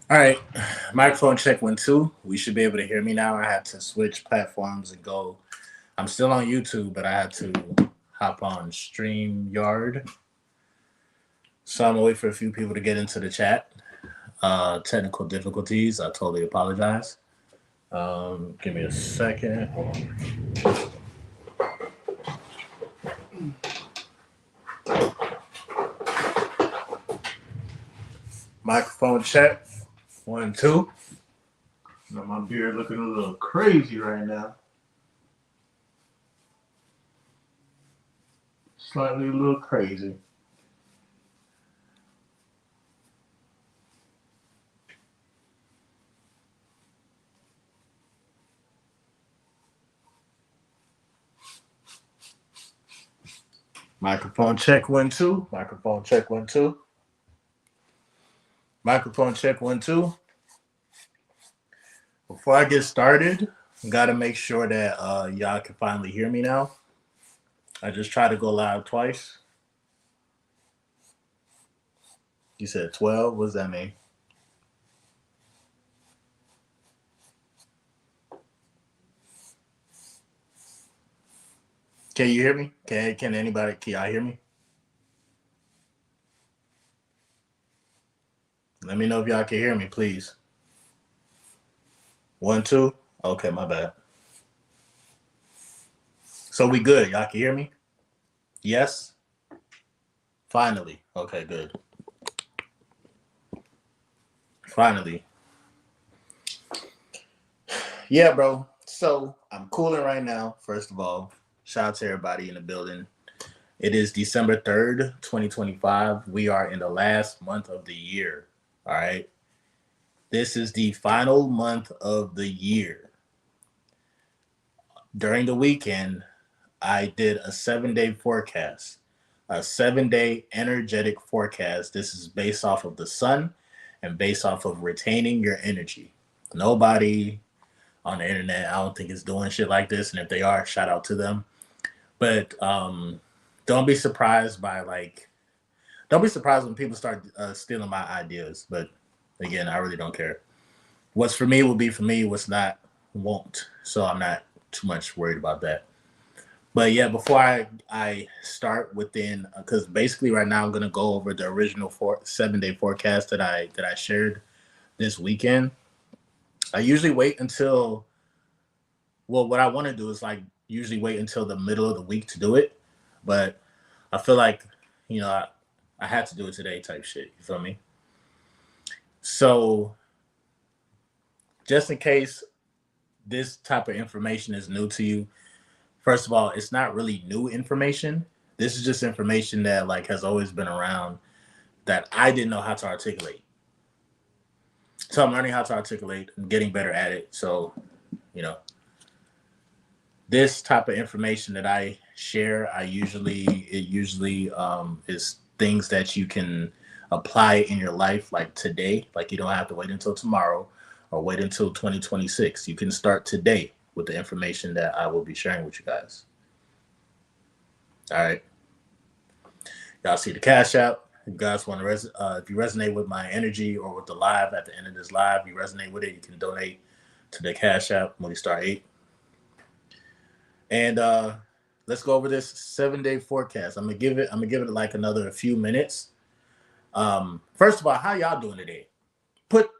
All right, microphone check 1 2. We should be able to hear me now. I had to switch platforms and go. I'm still on YouTube, but I had to hop on StreamYard. So I'm gonna wait for a few people to get into the chat. Technical difficulties. I totally apologize. Give me a second. Microphone check 1 2. My beard looking a little crazy right now. Slightly a little crazy. Microphone check 1 2. Microphone check 1 2. Microphone check 1 2. Before I get started, gotta make sure that y'all can finally hear me now. I just tried to go live twice. You said 12. What does that mean? Can you hear me? Can anybody? Can y'all hear me? Let me know if y'all can hear me, please. 1 2. Okay, my bad. So we good. Y'all can hear me? Yes. Finally. Okay, good. Finally. Yeah, bro. So I'm cooling right now. First of all, shout out to everybody in the building. It is December 3rd, 2025. We are in the last month of the year. All right. This is the final month of the year. During the weekend, I did a 7 day forecast, a 7 day energetic forecast. This is based off of the sun and based off of retaining your energy. Nobody on the internet, I don't think, is doing shit like this. And if they are, shout out to them. But don't be surprised by don't be surprised when people start stealing my ideas. But again, I really don't care. What's for me will be for me. What's not won't. So I'm not too much worried about that. But yeah, before I start within, because basically right now I'm gonna go over the original 7 day forecast that I shared this weekend. I usually wait until, well, what I want to do is like usually wait until the middle of the week to do it, but I feel like, I had to do it today type shit. You feel me? So just in case this type of information is new to you, first of all, it's not really new information. This is just information that like has always been around that I didn't know how to articulate. So I'm learning how to articulate and getting better at it. So, you know, this type of information that I share, it usually is things that you can apply in your life like today. Like you don't have to wait until tomorrow or wait until 2026. You can start today with the information that I will be sharing with you guys. All right. Y'all see the cash out. If you guys want to, if you resonate with my energy or with the live at the end of this live, you resonate with it, you can donate to the cash app, Moody Star 8. And let's go over this 7 day forecast. I'm gonna give it like another few minutes. First of all, how y'all doing today? Put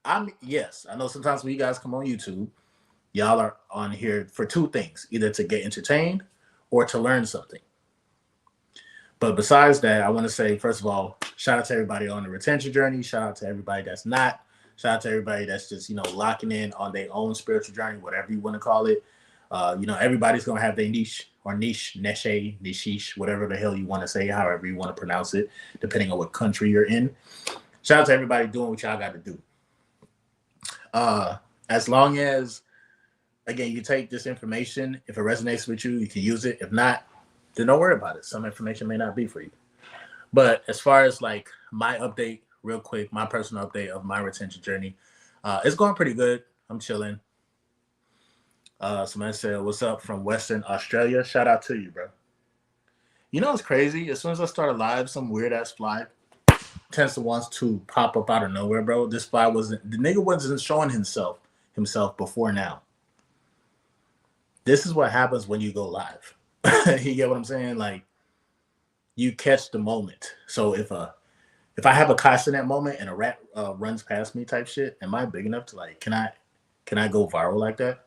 I'm yes, I know sometimes when you guys come on YouTube, y'all are on here for two things, either to get entertained or to learn something. But besides that, I want to say, first of all, shout out to everybody on the retention journey. Shout out to everybody that's not. Shout out to everybody that's just, locking in on their own spiritual journey, whatever you want to call it. Everybody's going to have their niche or niche, whatever the hell you want to say, however you want to pronounce it, depending on what country you're in. Shout out to everybody doing what y'all got to do. As long as, again, you take this information, if it resonates with you, you can use it. If not, then don't worry about it. Some information may not be for you. But as far as like my update, real quick, my personal update of my retention journey, it's going pretty good. I'm chilling. Somebody said, "What's up from Western Australia?" Shout out to you, bro. You know what's crazy? As soon as I started live, some weird ass fly. tends to wants to pop up out of nowhere, bro. This fly wasn't the nigga wasn't showing himself before now. This is what happens when you go live. You get what I'm saying? Like you catch the moment. So if I have a consonant moment and a rat runs past me type shit, am I big enough to like can I go viral like that?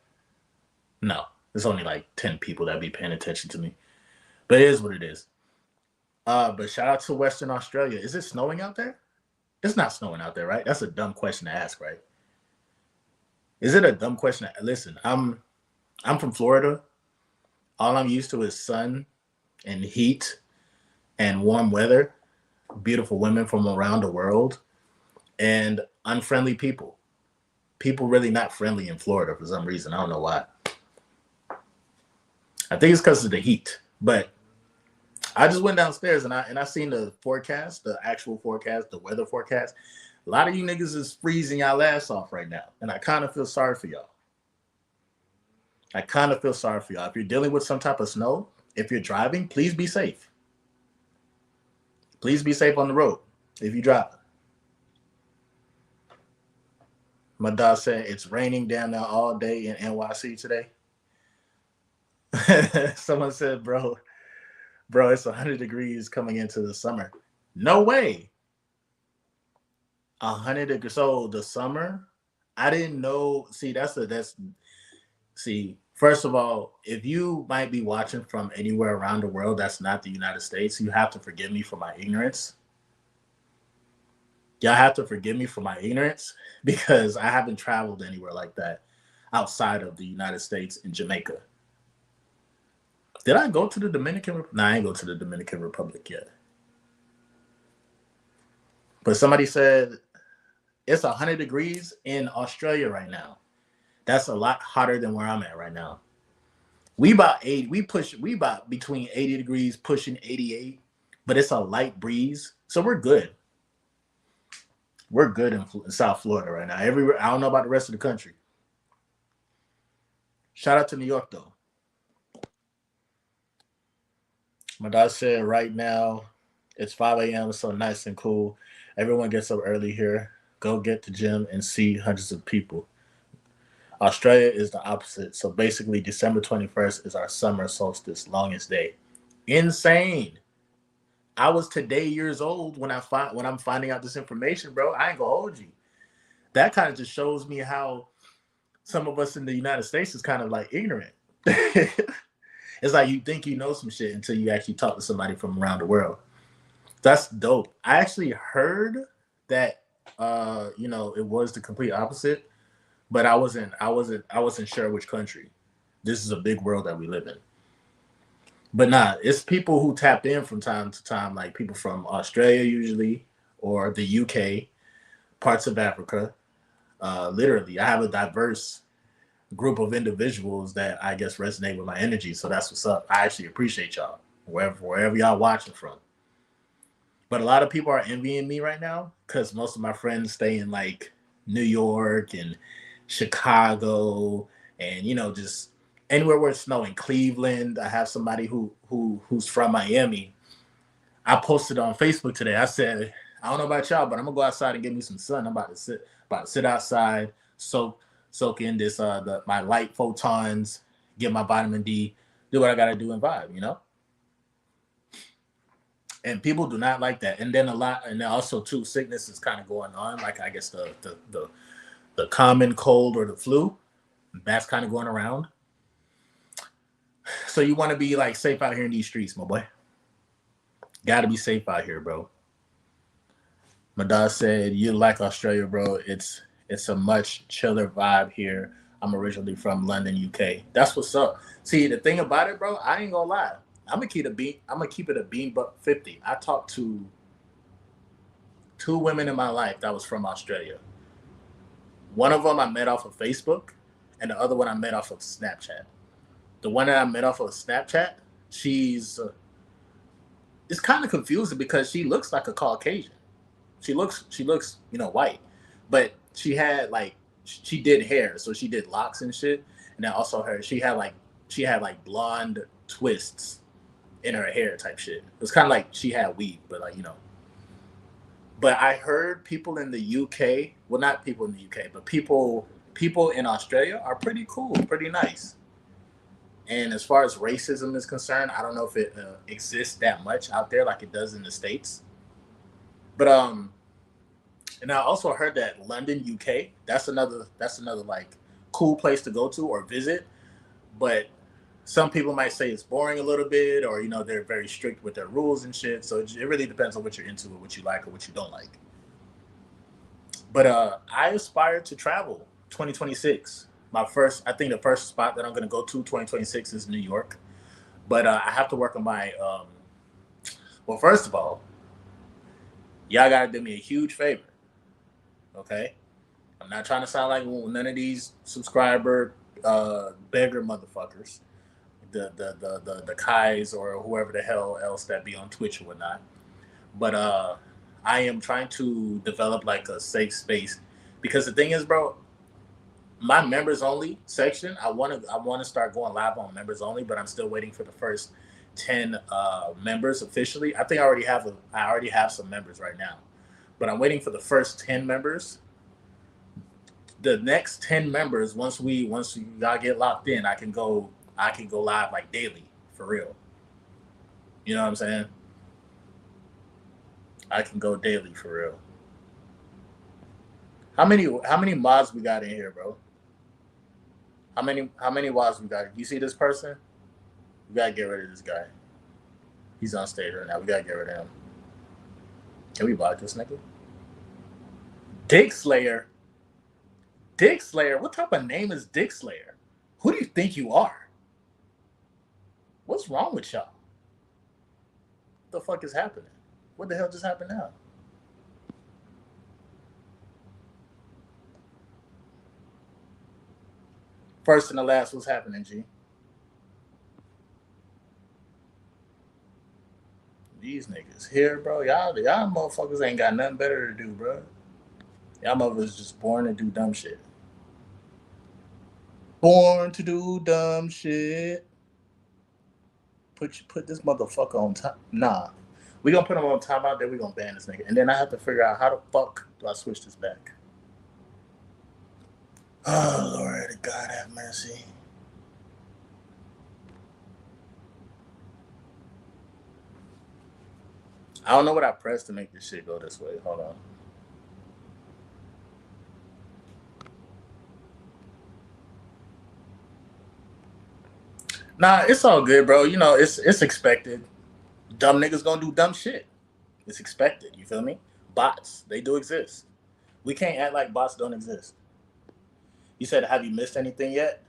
No. There's only like 10 people that be paying attention to me. But it is what it is. But shout out to Western Australia. Is it snowing out there? It's not snowing out there, right? That's a dumb question to ask, right? Is it a dumb question? Listen, I'm from Florida. All I'm used to is sun and heat and warm weather, beautiful women from around the world, and unfriendly people. People really not friendly in Florida for some reason. I don't know why. I think it's because of the heat. But I just went downstairs and I seen the forecast, the actual forecast, the weather forecast. A lot of you niggas is freezing y'all ass off right now, and I kind of feel sorry for y'all. I kind of feel sorry for y'all. If you're dealing with some type of snow, if you're driving, please be safe. Please be safe on the road if you drive. My dog said it's raining down there all day in NYC today. Someone said, bro, it's 100 degrees coming into the summer. No way. 100 degrees. So the summer, I didn't know. See, see, first of all, if you might be watching from anywhere around the world that's not the United States, you have to forgive me for my ignorance. Y'all have to forgive me for my ignorance because I haven't traveled anywhere like that outside of the United States and Jamaica. Did I go to the Dominican Republic? No, I ain't go to the Dominican Republic yet. But somebody said it's 100 degrees in Australia right now. That's a lot hotter than where I'm at right now. We about 80. We about between 80 degrees, pushing 88, but it's a light breeze, so we're good. We're good in South Florida right now. Everywhere, I don't know about the rest of the country. Shout out to New York though. My dad said right now it's 5 a.m. It's so nice and cool. Everyone gets up early here. Go get the gym and see hundreds of people. Australia is the opposite. So basically, December 21st is our summer solstice, longest day. Insane. I was today years old when I'm finding out this information, bro. I ain't gonna hold you. That kind of just shows me how some of us in the United States is kind of like ignorant. It's like you think you know some shit until you actually talk to somebody from around the world. That's dope. I actually heard that it was the complete opposite, but I wasn't sure which country. This is a big world that we live in. But nah, it's people who tap in from time to time, like people from Australia usually, or the UK, parts of Africa. Literally, I have a diverse group of individuals that I guess resonate with my energy. So that's what's up. I actually appreciate y'all wherever y'all watching from. But a lot of people are envying me right now because most of my friends stay in like New York and Chicago and just anywhere where it's snowing. Cleveland. I have somebody who's from Miami. I posted on Facebook today. I said, I don't know about y'all, but I'm gonna go outside and get me some sun. I'm about to sit outside, soak in this my light photons, get my vitamin D, do what I gotta do and vibe. And people do not like that. And then and then also too, sickness is kind of going on. Like I guess the common cold or the flu, that's kind of going around. So you want to be like safe out here in these streets, my boy. Got to be safe out here, bro. My dad said you like Australia, bro. It's a much chiller vibe here. I'm originally from London, UK. That's what's up. See, the thing about it, bro, I ain't gonna lie. I'm gonna keep it a bean buck 50. I talked to two women in my life that was from Australia. One of them I met off of Facebook, and the other one I met off of Snapchat. The one that I met off of Snapchat, she's it's kind of confusing because she looks like a Caucasian. She looks white, but she did hair, so she did locks and shit, and then also she had like blonde twists in her hair type shit. It was kind of like she had weave, but But I heard people in the UK, well, not people in the UK, but people in Australia are pretty cool, pretty nice. And as far as racism is concerned, I don't know if it exists that much out there like it does in the states. But and I also heard that London, UK, that's another like cool place to go to or visit. But some people might say it's boring a little bit, or they're very strict with their rules and shit. So it really depends on what you're into, or what you like, or what you don't like. But I aspire to travel 2026. I think the first spot that I'm going to go to 2026 is New York. But I have to work on my. Well, first of all, y'all got to do me a huge favor, okay? I'm not trying to sound like none of these subscriber beggar motherfuckers, the Kais or whoever the hell else that be on Twitch or whatnot. But I am trying to develop like a safe space, because the thing is, bro, my members only section. I want to start going live on members only, but I'm still waiting for the first 10 members officially. I think I already have some members right now, but I'm waiting for the first 10 members. The next 10 members, once we y'all get locked in, I can go live like daily for real. You know what I'm saying? I can go daily for real. How many mods we got in here, bro? How many mods we got? You see this person? We gotta get rid of this guy. He's on stage right now. We gotta get rid of him. Can we block this nigga? Dick Slayer. Dick Slayer. What type of name is Dick Slayer? Who do you think you are? What's wrong with y'all? What the fuck is happening? What the hell just happened now? First and the last, what's happening, G? These niggas here, bro. Y'all motherfuckers ain't got nothing better to do, bro. Y'all motherfuckers just born to do dumb shit. Born to do dumb shit. Put this motherfucker on top. Nah. We gonna put him on timeout, then we gonna ban this nigga. And then I have to figure out how the fuck do I switch this back. Oh Lord, God have mercy. I don't know what I pressed to make this shit go this way. Hold on. Nah, it's all good, bro. It's expected. Dumb niggas gonna do dumb shit. It's expected. You feel me? Bots, they do exist. We can't act like bots don't exist. You said, have you missed anything yet?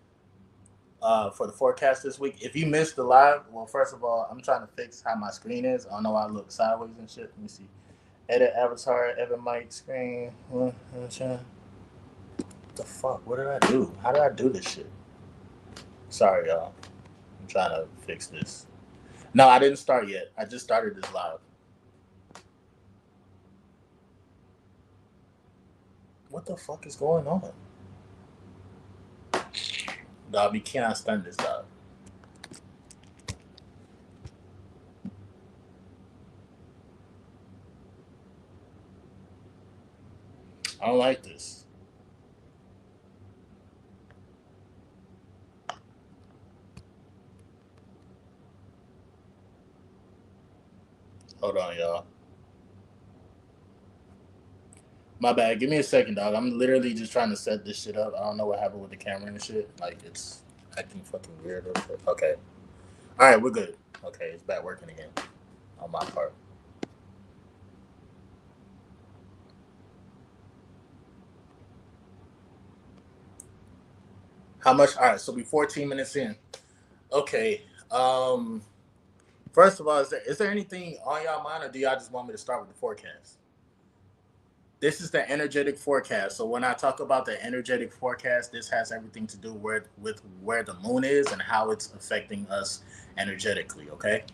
For the forecast this week. If you missed the live, well, first of all, I'm trying to fix how my screen is. I don't know why I look sideways and shit. Let me see. Edit avatar, Evan mic screen. What the fuck? What did I do? How did I do this shit? Sorry, y'all. I'm trying to fix this. No, I didn't start yet. I just started this live. What the fuck is going on? Dog, we cannot stand this, dog. I don't like this. Hold on, y'all. My bad. Give me a second, dog. I'm literally just trying to set this shit up. I don't know what happened with the camera and shit. Like, it's acting fucking weird. Okay. All right, we're good. Okay, it's back working again on my part. How much? All right, so we're 14 minutes in. Okay. First of all, is there anything on y'all mind, or do y'all just want me to start with the forecast? This is the energetic forecast. So when I talk about the energetic forecast, this has everything to do with where the moon is and how it's affecting us energetically. Okay.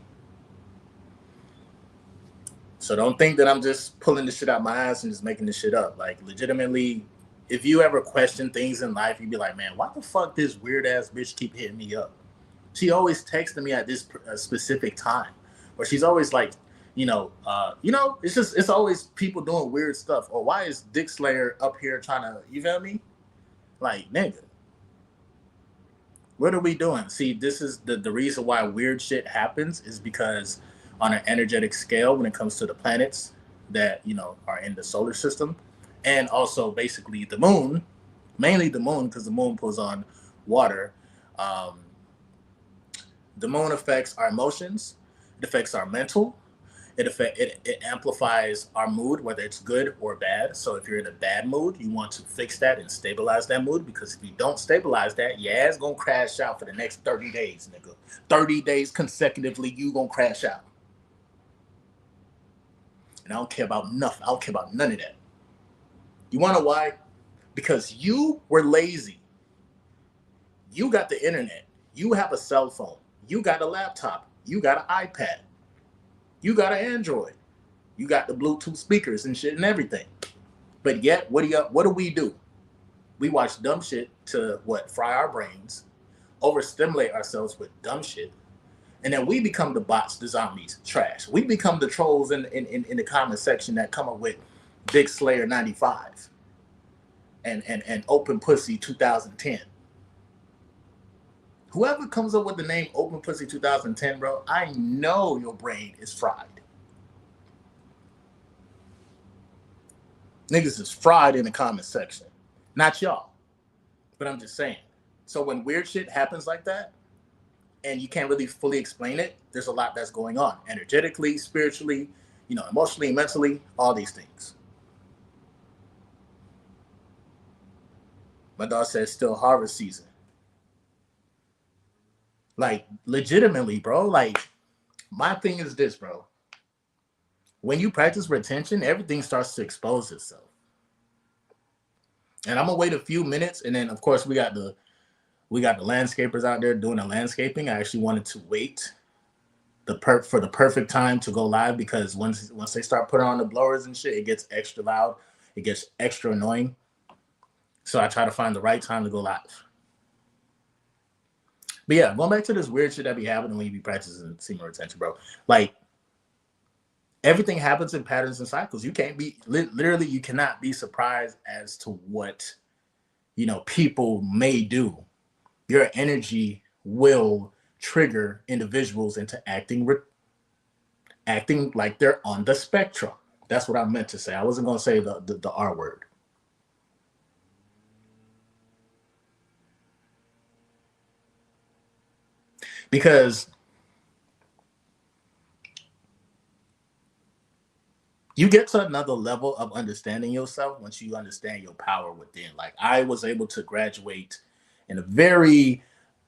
So don't think that I'm just pulling this shit out my ass and just making this shit up. Like, legitimately, if you ever question things in life, you'd be like, man, why the fuck this weird ass bitch keep hitting me up? She always texting me at this specific time, or she's always like It's always people doing weird stuff. Or why is Dick Slayer up here trying to, you feel me? Like, nigga, what are we doing? See, this is the reason why weird shit happens is because on an energetic scale, when it comes to the planets that, are in the solar system, and also basically the moon, mainly the moon, because the moon pulls on water. Um, the moon affects our emotions, it affects our mental, it amplifies our mood, whether it's good or bad. So if you're in a bad mood, you want to fix that and stabilize that mood, because if you don't stabilize that, your ass gonna crash out for the next 30 days, nigga. 30 days consecutively, you gonna crash out. And I don't care about nothing. I don't care about none of that. You wanna know why? Because you were lazy. You got the internet. You have a cell phone. You got a laptop. You got an iPad. You got an Android. You got the Bluetooth speakers and shit and everything. But yet, what do we do? We watch dumb shit to what? Fry our brains, overstimulate ourselves with dumb shit, and then we become the bots, the zombies, trash. We become the trolls in the comment section that come up with Big Slayer 95 and Open Pussy 2010. Whoever comes up with the name Open Pussy 2010, bro, I know your brain is fried. Niggas is fried in the comment section. Not y'all, but I'm just saying. So when weird shit happens like that, and you can't really fully explain it, there's a lot that's going on energetically, spiritually, emotionally, mentally, all these things. My dog says still harvest season. Like, legitimately, bro. Like, my thing is this, bro. When you practice retention, everything starts to expose itself. And I'm gonna wait a few minutes, and then of course we got the landscapers out there doing the landscaping. I actually wanted to wait for the perfect time to go live, because once they start putting on the blowers and shit, it gets extra loud, it gets extra annoying. So I try to find the right time to go live. But yeah, going back to this weird shit that be happening when you be practicing semen retention, bro. Like, everything happens in patterns and cycles. You can't be literally, you cannot be surprised as to what people may do. Your energy will trigger individuals into acting like they're on the spectrum. That's what I meant to say. I wasn't going to say the R word. Because you get to another level of understanding yourself once you understand your power within. Like, I was able to graduate in a very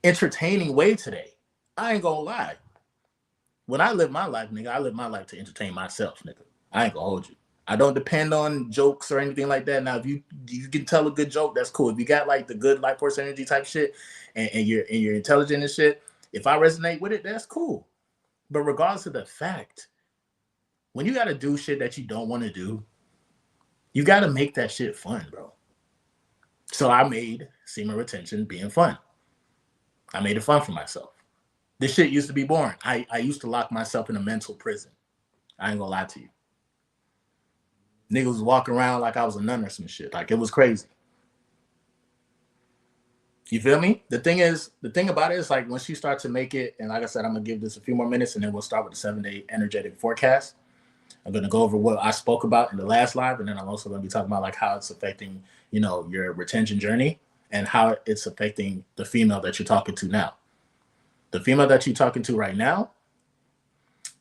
entertaining way today. I ain't gonna lie. When I live my life, nigga, I live my life to entertain myself, nigga. I ain't gonna hold you. I don't depend on jokes or anything like that. Now, if you can tell a good joke, that's cool. If you got like the good life force energy type shit, and you're intelligent and shit, if I resonate with it, that's cool. But regardless of the fact, when you gotta do shit that you don't want to do, you gotta make that shit fun, bro. So I made semen retention being fun. I made it fun for myself. This shit used to be boring. I used to lock myself in a mental prison. I ain't gonna lie to you. Niggas was walking around like I was a nun or some shit. Like, it was crazy. You feel me? The thing about it is, like, once you start to make it, and like I said, I'm gonna give this a few more minutes, and then we'll start with the 7-day energetic forecast. I'm gonna go over what I spoke about in the last live, and then I'm also gonna be talking about like how it's affecting, your retention journey, and how it's affecting the female that you're talking to now. The female that you're talking to right now,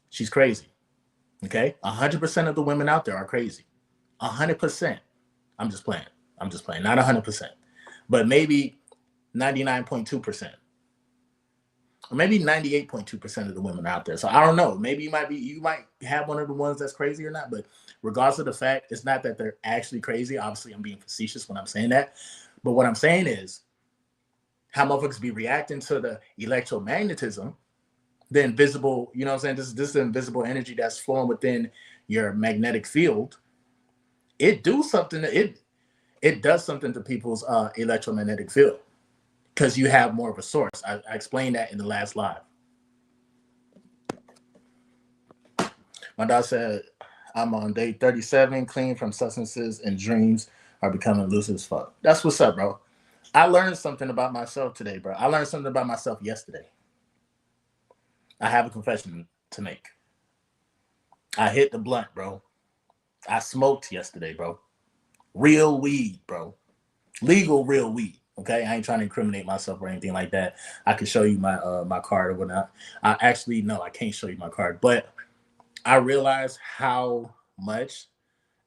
she's crazy. Okay, 100% of the women out there are crazy. 100%. I'm just playing. I'm just playing. Not 100%, but maybe 99.2%, or maybe 98.2% of the women out there. So I don't know. Maybe you might have one of the ones that's crazy or not. But regardless of the fact, it's not that they're actually crazy. Obviously, I'm being facetious when I'm saying that. But what I'm saying is, how motherfuckers be reacting to the electromagnetism, the invisible, you know what I'm saying? This is the invisible energy that's flowing within your magnetic field. It does something to people's electromagnetic field, because you have more of a source. I explained that in the last live. My dog said, I'm on day 37, clean from substances and dreams are becoming loose as fuck. That's what's up, bro. I learned something about myself today, bro. I learned something about myself yesterday. I have a confession to make. I hit the blunt, bro. I smoked yesterday, bro. Real weed, bro. Legal real weed. Okay, I ain't trying to incriminate myself or anything like that. I can show you my card or whatnot. I actually no, I can't show you my card, but I realized how much.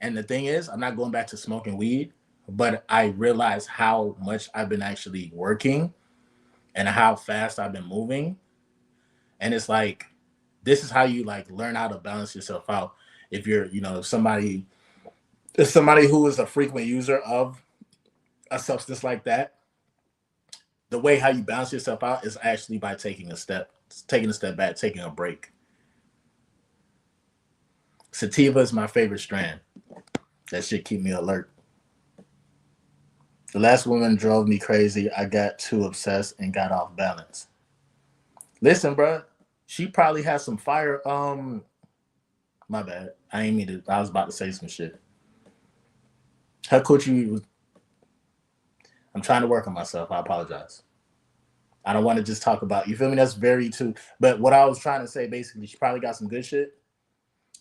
And the thing is, I'm not going back to smoking weed, but I realized how much I've been actually working and how fast I've been moving. And it's like this is how you like learn how to balance yourself out. If you're, if somebody who is a frequent user of a substance like that, the way how you balance yourself out is actually by taking a step back, taking a break. Sativa is my favorite strand. That shit keep me alert. The last woman drove me crazy. I got too obsessed and got off balance. Listen, bro, she probably has some fire. My bad. I ain't mean to. I was about to say some shit. Her coochie was. I'm trying to work on myself. I apologize. I don't want to just talk about. You feel me? That's very too. But what I was trying to say, basically, she probably got some good shit.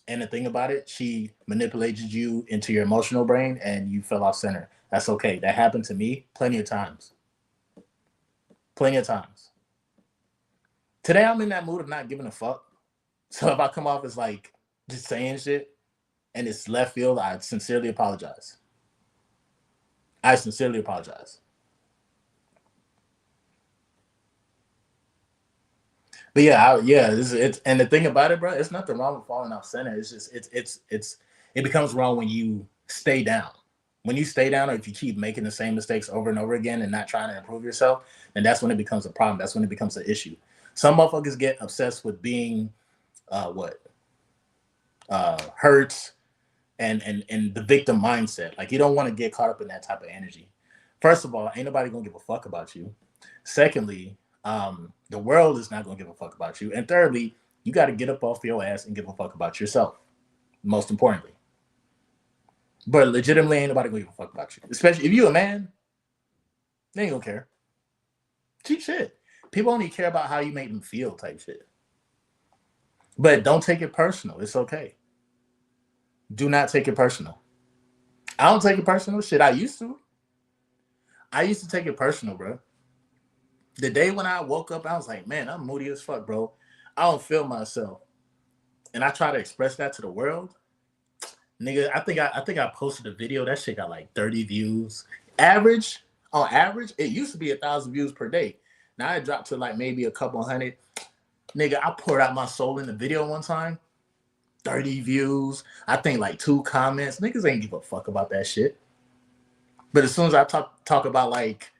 And the thing about it, she manipulated you into your emotional brain, and you fell off center. That's okay. That happened to me plenty of times. Plenty of times. Today, I'm in that mood of not giving a fuck. So if I come off as like just saying shit and it's left field, I sincerely apologize. I sincerely apologize. But yeah, it's and the thing about it, bro, it's nothing wrong with falling off center. It's just it becomes wrong when you stay down. When you stay down, or if you keep making the same mistakes over and over again and not trying to improve yourself, then that's when it becomes a problem. That's when it becomes an issue. Some motherfuckers get obsessed with being what hurts and the victim mindset. Like you don't want to get caught up in that type of energy. First of all, ain't nobody gonna give a fuck about you. Secondly, the world is not gonna give a fuck about you. And thirdly, you got to get up off your ass and give a fuck about yourself. Most importantly, but legitimately, ain't nobody gonna give a fuck about you. Especially if you a man, they ain't gonna care. Cheap shit. People only care about how you make them feel, type shit. But don't take it personal. It's okay. Do not take it personal. I don't take it personal. Shit, I used to. I used to take it personal, bro. The day when I woke up, I was like, man, I'm moody as fuck, bro. I don't feel myself. And I try to express that to the world. Nigga, I think I posted a video. That shit got like 30 views. Average, on average, it used to be 1,000 views per day. Now it dropped to like maybe a couple hundred. Nigga, I poured out my soul in the video one time. 30 views. I think like 2 comments. Niggas ain't give a fuck about that shit. But as soon as I talk about like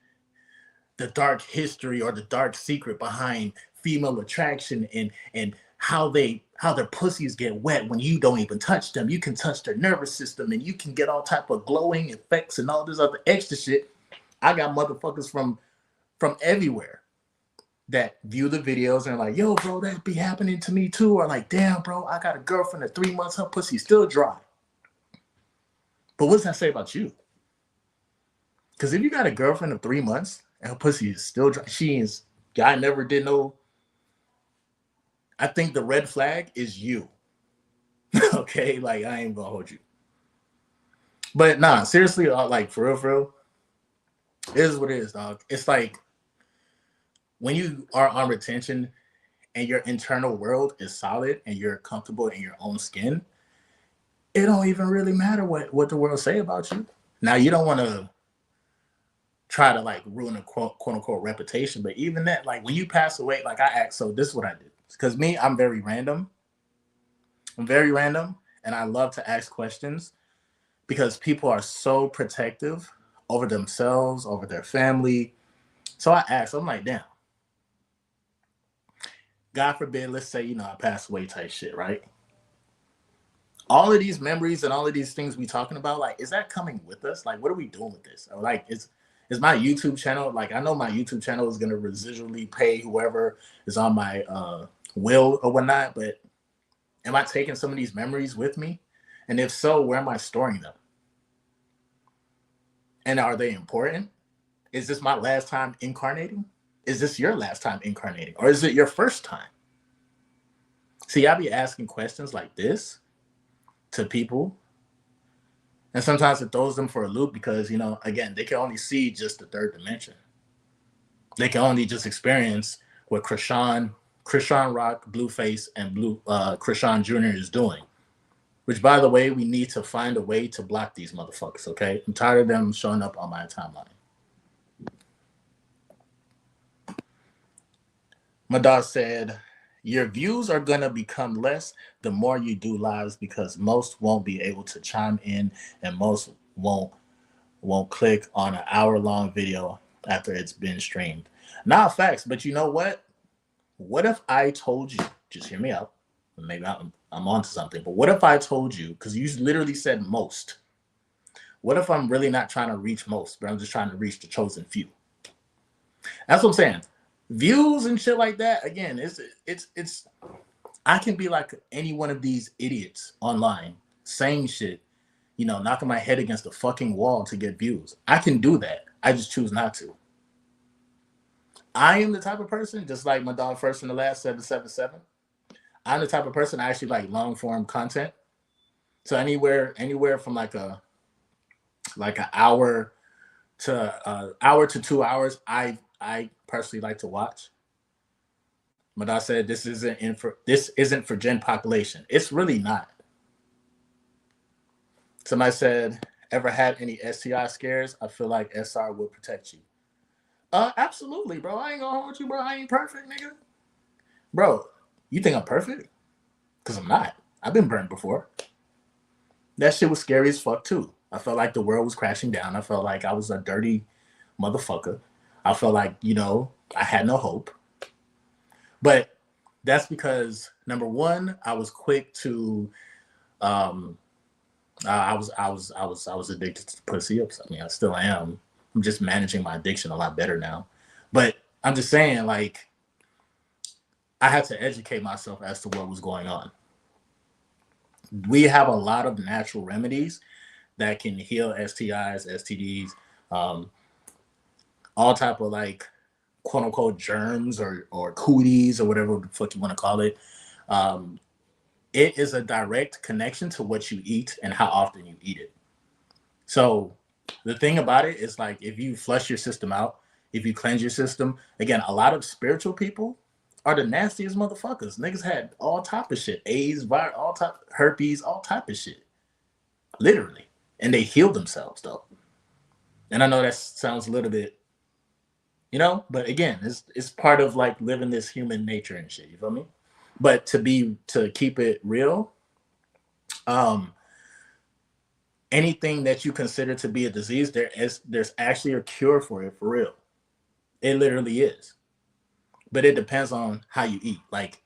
the dark history or the dark secret behind female attraction and how their pussies get wet when you don't even touch them. You can touch their nervous system and you can get all type of glowing effects and all this other extra shit. I got motherfuckers from everywhere that view the videos and are like, yo, bro, that be happening to me too. Or like, damn, bro, I got a girlfriend of 3 months, her pussy's still dry. But what does that say about you? Because if you got a girlfriend of 3 months and her pussy is still dry, she is guy never did no. I think the red flag is you. Okay, like I ain't gonna hold you. But nah, seriously, like for real, it is what it is, dog. It's like when you are on retention and your internal world is solid and you're comfortable in your own skin, it don't even really matter what the world say about you. Now you don't want to try to like ruin a quote unquote reputation, but even that, like when you pass away, like I act. So this is what I did because me, I'm very random. I'm very random, and I love to ask questions because people are so protective over themselves, over their family. So I asked, I'm like, damn, God forbid, let's say, I pass away type shit, right? All of these memories and all of these things we talking about, like, is that coming with us? Like, what are we doing with this? Or like, is my YouTube channel, like, I know my YouTube channel is gonna residually pay whoever is on my will or whatnot, but Am I taking some of these memories with me? And if so, where am I storing them? And are they important? Is this my last time incarnating? Is this your last time incarnating? Or is it your first time? See, I be asking questions like this to people, and sometimes it throws them for a loop because, again, they can only see just the third dimension. They can only just experience what Krishan Rock, Blueface, and Krishan Jr. is doing. Which, by the way, we need to find a way to block these motherfuckers, okay? I'm tired of them showing up on my timeline. Madar said, your views are going to become less the more you do lives because most won't be able to chime in and most won't click on an hour-long video after it's been streamed. Not facts, but you know what? What if I told you, just hear me out, maybe I'm onto something, but what if I told you, because you literally said most, what if I'm really not trying to reach most, but I'm just trying to reach the chosen few? That's what I'm saying. Views and shit like that, again, it's I can be like any one of these idiots online saying shit, knocking my head against the fucking wall to get views. I can do that. I just choose not to. I am the type of person, just like my dog First in the Last 777. I'm the type of person I actually like long form content. So anywhere from like an hour to 2 hours, I personally like to watch. Madar said this isn't for gen population. It's really not. Somebody said, ever had any STI scares? I feel like SR will protect you. Absolutely, bro. I ain't gonna hold you, bro. I ain't perfect, nigga. Bro, you think I'm perfect? Because I'm not. I've been burned before. That shit was scary as fuck too. I felt like the world was crashing down. I felt like I was a dirty motherfucker. I felt like, I had no hope. But that's because number one, I was quick to I was addicted to pussy ups. I mean, I still am. I'm just managing my addiction a lot better now. But I'm just saying, like, I had to educate myself as to what was going on. We have a lot of natural remedies that can heal STIs, STDs, all type of like quote unquote germs or cooties or whatever the fuck you want to call it. It is a direct connection to what you eat and how often you eat it. So the thing about it is like if you flush your system out, if you cleanse your system, again, a lot of spiritual people are the nastiest motherfuckers. Niggas had all type of shit, AIDS, virus, all type herpes, all type of shit, literally, and they healed themselves though. And I know that sounds a little bit, but again, it's part of like living this human nature and shit. You feel me? But to keep it real, um, anything that you consider to be a disease, there's actually a cure for it for real. It literally is. But it depends on how you eat. Like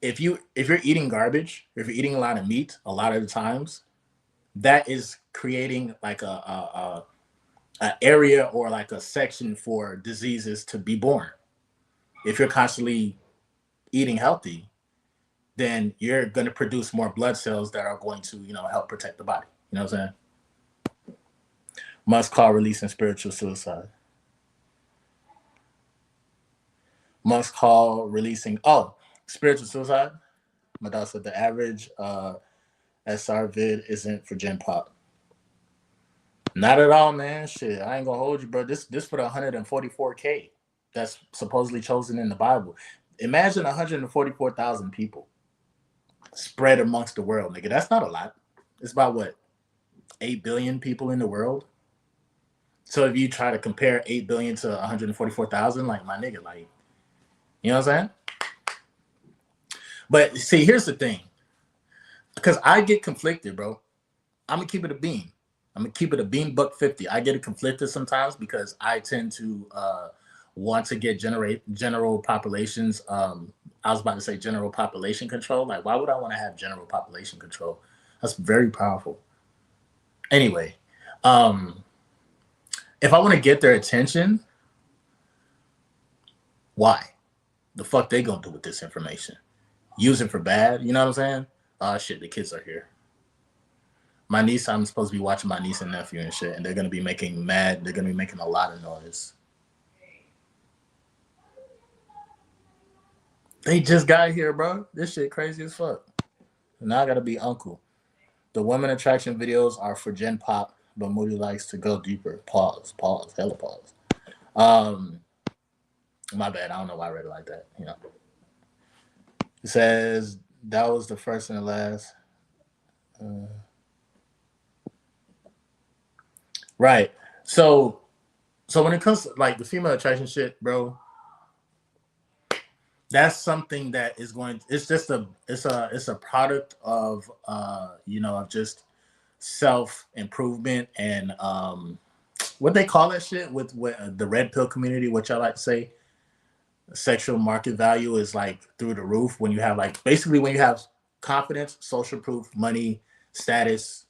if you're eating garbage, if you're eating a lot of meat, a lot of the times, that is creating like a area or like a section for diseases to be born. If you're constantly eating healthy, then you're going to produce more blood cells that are going to, help protect the body. You know what I'm saying? Must call releasing spiritual suicide. Must call releasing, spiritual suicide. My dad said the average SR vid isn't for Gen Pop. Not at all, man. Shit, I ain't gonna hold you, bro. This for the 144K that's supposedly chosen in the Bible. Imagine 144,000 people spread amongst the world, nigga. That's not a lot. It's about what, 8 billion people in the world. So if you try to compare 8 billion to 144,000, like my nigga, like, you know what I'm saying? But see, here's the thing, because I get conflicted, bro. I'm gonna keep it a beam. I'm gonna keep it a beam buck 50. I get it conflicted sometimes because I tend to want to get general populations. I was about to say general population control. Like, why would I want to have general population control? That's very powerful. Anyway, if I want to get their attention, why? The fuck they gonna do with this information? use it for bad. You know what I'm saying? Oh shit, the kids are here. My niece, I'm supposed to be watching my niece and nephew and shit, and they're gonna be making mad. They're gonna be making a lot of noise. They just got here, bro. This shit crazy as fuck. Now I gotta be uncle. The women attraction videos are for Gen Pop, but Moody likes to go deeper. Pause, pause, hella pause. Um, my bad. I don't know why I read it like that. You know, it says that was the first and the last. Uh, right. So, so when it comes to like the female attraction shit, bro, that's something that is going. It's just a product of of just self improvement and what they call that shit with the red pill community, which I like to say sexual market value is like through the roof when you have like basically when you have confidence, social proof, money, status,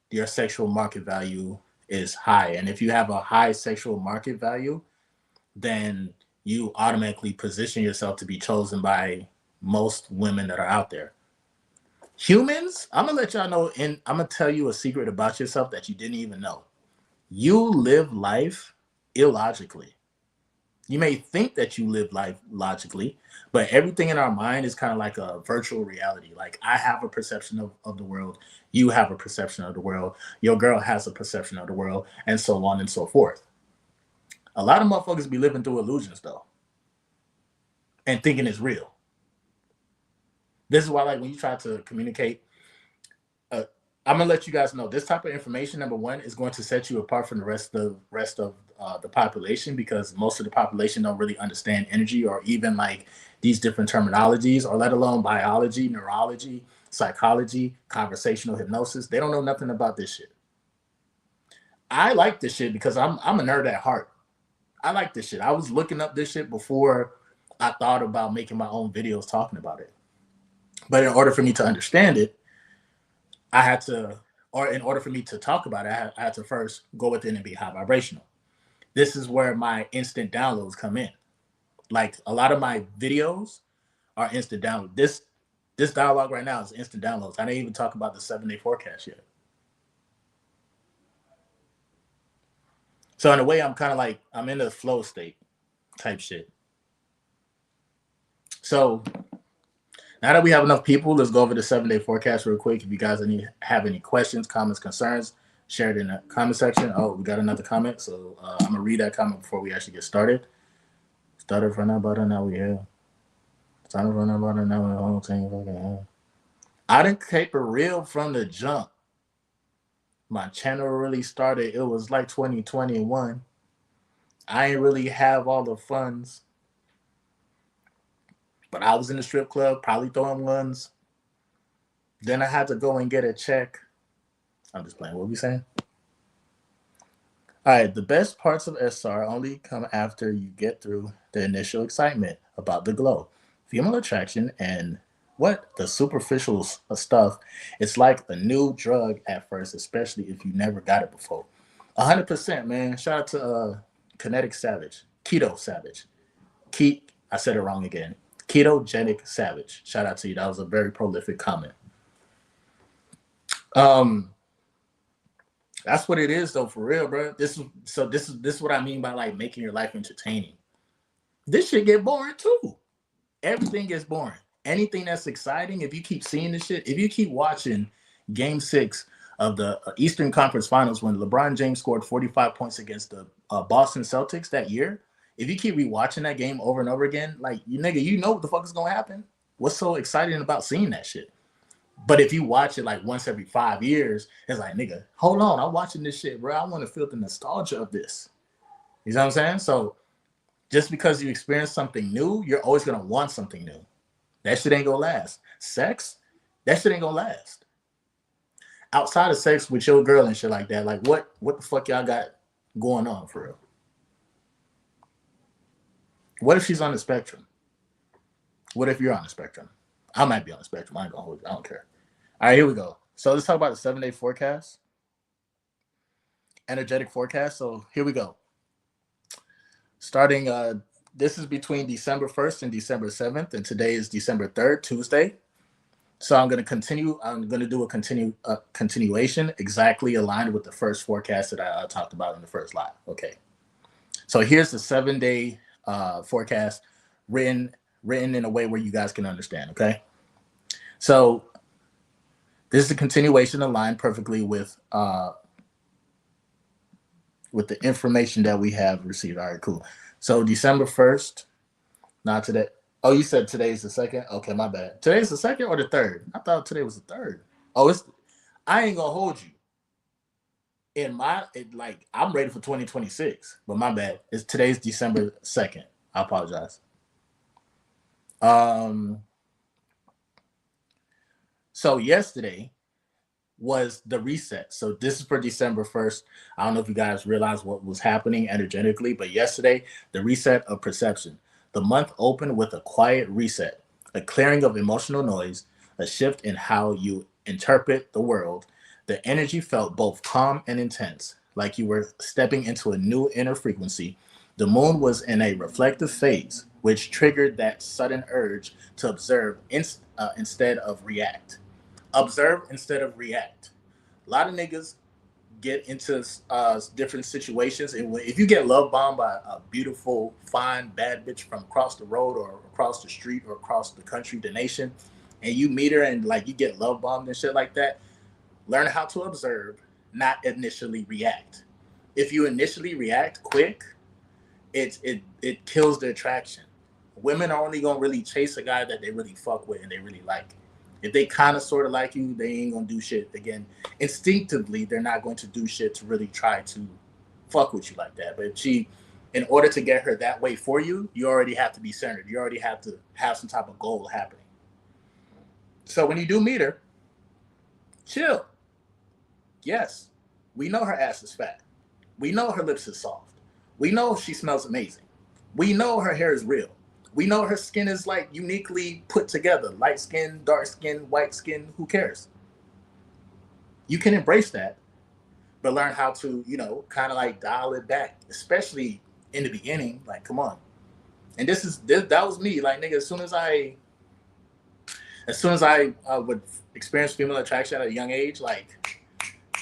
your sexual market value is high. And if you have a high sexual market value, then you automatically position yourself to be chosen by most women that are out there. Humans, I'm gonna let y'all know, and I'm gonna tell you a secret about yourself that you didn't even know. You live life illogically. You may think that you live life logically, but everything in our mind is kind of like a virtual reality. Like I have a perception of the world, you have a perception of the world, your girl has a perception of the world, and so on and so forth. A lot of motherfuckers be living through illusions though, and thinking it's real. This is why, like, when you try to communicate, uh, I'm gonna let you guys know this type of information. Number one is going to set you apart from the rest of the population because most of the population don't really understand energy or even like these different terminologies, or let alone biology, neurology, psychology, conversational hypnosis. They don't know nothing about this shit. I like this shit because I'm a nerd at heart. I like this shit. I was looking up this shit before I thought about making my own videos talking about it. But in order for me to understand it, I had to, or in order for me to talk about it, I had to first go within and be high vibrational. This is where my instant downloads come in. Like a lot of my videos are instant download. This dialogue right now is instant downloads. I didn't even talk about the 7 day forecast yet. So in a way, I'm kind of like I'm in the flow state type shit. So now that we have enough people, let's go over the 7 day forecast real quick. If you guys have any questions, comments, concerns, share it in the comment section. Oh, we got another comment. So I'm going to read that comment before we actually get started. Started from about now we have. Started from about now the whole thing fucking have. I didn't keep it real from the jump. My channel really started. It was like 2021. I ain't really have all the funds, but I was in the strip club, probably throwing ones. Then I had to go and get a check. I'm just playing. What we saying? All right, the best parts of SR only come after you get through the initial excitement about the glow, female attraction, and what the superficial stuff. It's like a new drug at first, especially if you never got it before. 100%, man. Shout out to Kinetic Savage, Keto Savage, I said it wrong again. Ketogenic Savage. Shout out to you. That was a very prolific comment. Um, That's what it is though, for real, bro. This is what I mean by like making your life entertaining. This shit get boring too. Everything gets boring. Anything that's exciting, if you keep seeing this shit, if you keep watching Game 6 of the Eastern Conference Finals when LeBron James scored 45 points against the Boston Celtics that year, if you keep rewatching that game over and over again, like you nigga, you know what the fuck is gonna happen. What's so exciting about seeing that shit? But if you watch it like once every 5 years, it's like, nigga, hold on, I'm watching this shit, bro. I want to feel the nostalgia of this. You know what I'm saying? So just because you experience something new, you're always gonna want something new. That shit ain't gonna last. Sex, that shit ain't gonna last. Outside of sex with your girl and shit like that, like what the fuck y'all got going on for real? What if she's on the spectrum? What if you're on the spectrum? I might be on the spectrum. I ain't gonna hold you. I don't care. All right, here we go. So let's talk about the 7 day forecast, energetic forecast. So here we go. Starting This is between December 1st and December 7th, and today is December 3rd, Tuesday. So I'm going to continue. I'm going to do a continuation exactly aligned with the first forecast that I talked about in the first live. Okay. So here's the 7 day forecast written written in a way where you guys can understand. Okay. So this is a continuation aligned perfectly with the information that we have received. All right, cool. So December 1st, not today. Oh, you said today's the second? Okay, my bad. Today's the second or the third? I thought today was the third. Oh, it's I ain't gonna hold you. Like I'm ready for 2026, but my bad. It's today's December 2nd. I apologize. Um so yesterday was the reset. So this is for December 1st. I don't know if you guys realize what was happening energetically, but yesterday, the reset of perception. The month opened with a quiet reset, a clearing of emotional noise, a shift in how you interpret the world. The energy felt both calm and intense, like you were stepping into a new inner frequency. The moon was in a reflective phase, which triggered that sudden urge to observe instead of react. Observe instead of react. A lot of niggas get into different situations, and if you get love bombed by a beautiful, fine, bad bitch from across the road or across the street or across the country, the nation, and you meet her and like you get love bombed and shit like that, learn how to observe, not initially react. If you initially react quick, it kills the attraction. Women are only gonna really chase a guy that they really fuck with and they really like. If they kind of sort of like you, they ain't gonna do shit. Again, instinctively, they're not going to do shit to really try to fuck with you like that. But in order to get her that way for you, you already have to be centered. You already have to have some type of goal happening. So when you do meet her, chill. Yes, we know her ass is fat. We know her lips is soft. We know she smells amazing. We know her hair is real. We know her skin is like uniquely put together. Light skin, dark skin, white skin, who cares? You can embrace that, but learn how to, kind of like dial it back, especially in the beginning. Like, come on. And that was me. Like, nigga, as soon as I would experience female attraction at a young age, like,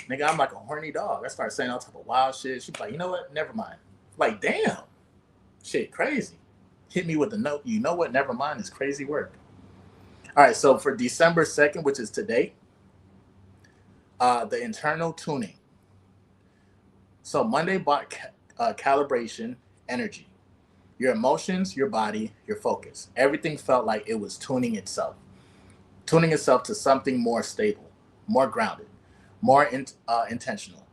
nigga, I'm like a horny dog. I started saying all type of wild shit. She's like, you know what? Never mind. Like, damn, shit, crazy. Hit me with the note. You know what? Never mind. Is crazy work. All right. So for December 2nd, which is today, the internal tuning. So Monday brought calibration, energy, your emotions, your body, your focus. Everything felt like it was tuning itself to something more stable, more grounded, more intentional.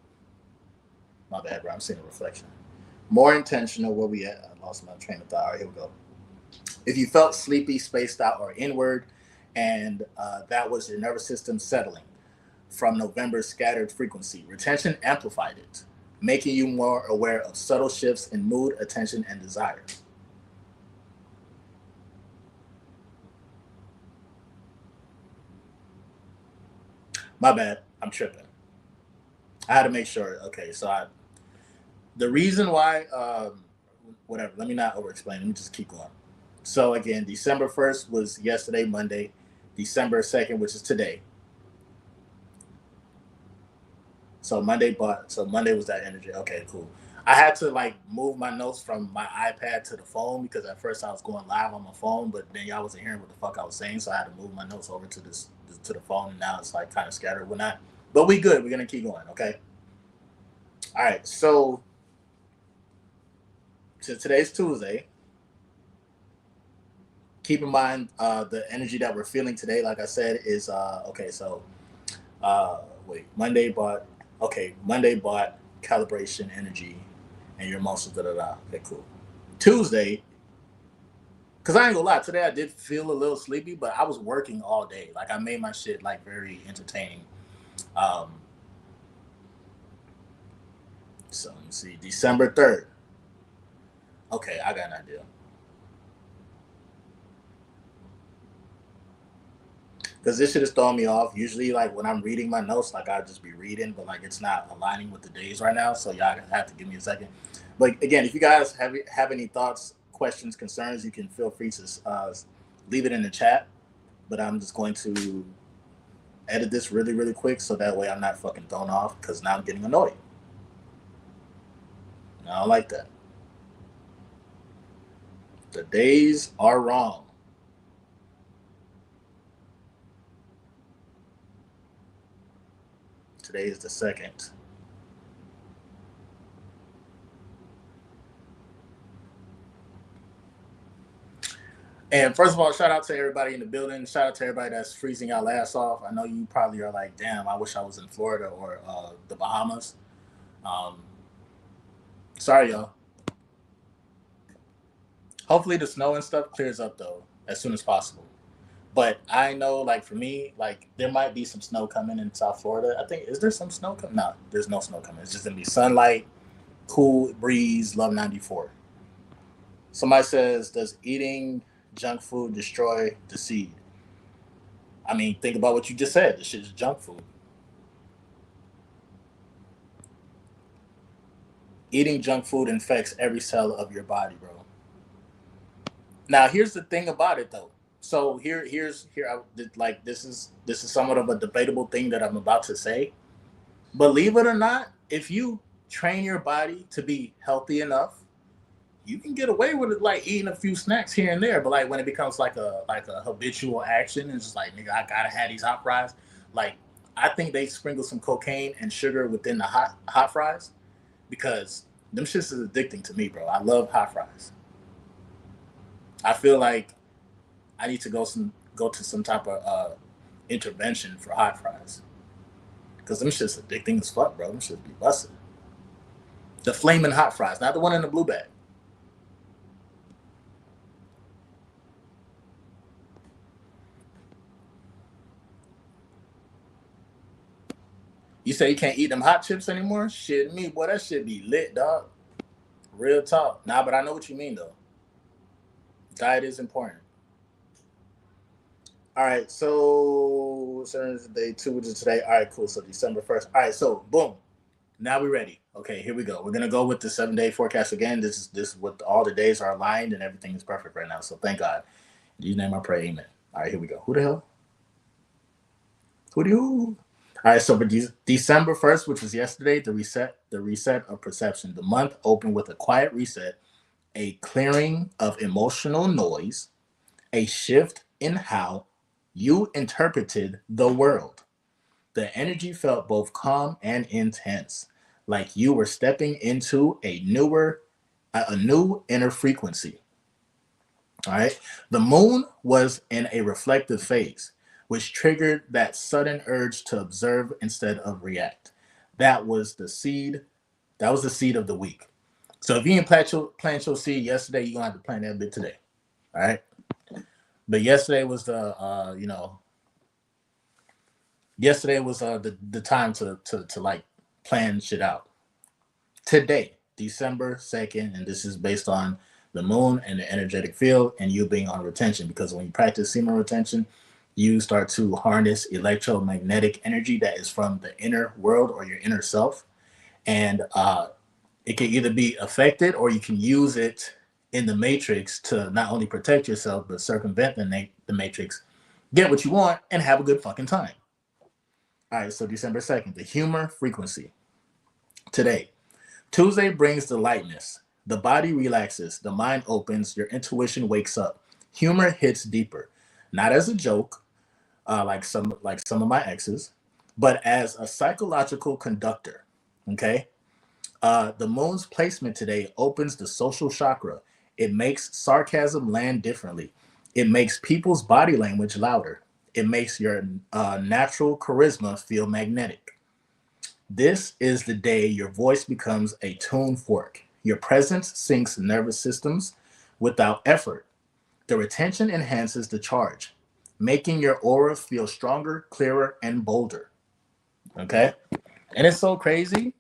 My bad, bro. I'm seeing a reflection. More intentional. Where we at? I lost my train of thought. All right, here we go. If you felt sleepy, spaced out, or inward, and that was your nervous system settling from November's scattered frequency, retention amplified it, making you more aware of subtle shifts in mood, attention, and desire. My bad, I'm tripping. I had to make sure. Okay, so the reason why, whatever. Let me not over explain. Let me just keep going. So again, December 1st was yesterday, Monday. December 2nd, which is today. So Monday was that energy. Okay, cool. I had to like move my notes from my iPad to the phone because at first I was going live on my phone, but then y'all wasn't hearing what the fuck I was saying, so I had to move my notes over to the phone, and now it's like kind of scattered. We're not, but we good. We're gonna keep going. Okay. All right. So today's Tuesday. Keep in mind the energy that we're feeling today. Like I said, is okay. So wait, Monday bought calibration, energy, and your emotions. Da da da. Okay, cool. Tuesday, because I ain't gonna lie, today I did feel a little sleepy, but I was working all day. Like I made my shit like very entertaining. Um, so let me see, December 3rd. Okay, I got an idea. Because this shit is throwing me off. Usually, like when I'm reading my notes, like I'll just be reading, but like it's not aligning with the days right now. So y'all have to give me a second. But again, if you guys have any thoughts, questions, concerns, you can feel free to leave it in the chat. But I'm just going to edit this really, really quick so that way I'm not fucking thrown off because now I'm getting annoyed. I don't like that. The days are wrong. Today is the 2nd. And first of all, shout out to everybody in the building. Shout out to everybody that's freezing y'all ass off. I know you probably are like, damn, I wish I was in Florida or the Bahamas. Um, Sorry, y'all. Hopefully the snow and stuff clears up though as soon as possible. But I know, like for me, like there might be some snow coming in South Florida. I think is there some snow coming? No, there's no snow coming. It's just gonna be sunlight, cool breeze, love 94. Somebody says, does eating junk food destroy the seed? I mean, think about what you just said. This shit is junk food. Eating junk food infects every cell of your body, bro. Now, here's the thing about it, though. So like this is somewhat of a debatable thing that I'm about to say. Believe it or not, if you train your body to be healthy enough, you can get away with it, like eating a few snacks here and there. But like when it becomes like a habitual action, it's just like nigga, I gotta have these hot fries. Like I think they sprinkle some cocaine and sugar within the hot fries because them shits is addicting to me, bro. I love hot fries. I feel like I need to go to some type of intervention for hot fries because them shits addicting as fuck, bro. Them shits be busted. The flaming hot fries, not the one in the blue bag. You say you can't eat them hot chips anymore? Shit, me, boy, that shit be lit, dog. Real talk. Nah, but I know what you mean though. Diet is important. All right, so day two, which is today. All right, cool. So December 1st. All right, so boom. Now we're ready. Okay, here we go. We're gonna go with the 7 day forecast again. This is what all the days are aligned and everything is perfect right now. So thank God. In Jesus' name I pray, amen. All right, here we go. Who the hell? Who do you? All right, so for December 1st, which was yesterday, the reset of perception. The month opened with a quiet reset, a clearing of emotional noise, a shift in how you interpreted the world. The energy felt both calm and intense, like you were stepping into a new inner frequency. All right. The moon was in a reflective phase, which triggered that sudden urge to observe instead of react. That was the seed. That was the seed of the week. So if you didn't plant your seed yesterday, you're gonna have to plant that bit today. All right. But yesterday was the time to like plan shit out. Today, December 2nd, and this is based on the moon and the energetic field and you being on retention because when you practice semen retention, you start to harness electromagnetic energy that is from the inner world or your inner self. And it can either be affected or you can use it in the matrix to not only protect yourself but circumvent the matrix, get what you want, and have a good fucking time. All right, so December 2nd, the humor frequency. Today, Tuesday brings the lightness. The body relaxes, the mind opens, your intuition wakes up. Humor hits deeper, not as a joke, like some of my exes, but as a psychological conductor. Okay, the moon's placement today opens the social chakra. It makes sarcasm land differently. It makes people's body language louder. It makes your natural charisma feel magnetic. This is the day your voice becomes a tune fork. Your presence syncs nervous systems without effort. The retention enhances the charge, making your aura feel stronger, clearer, and bolder. Okay? And it's so crazy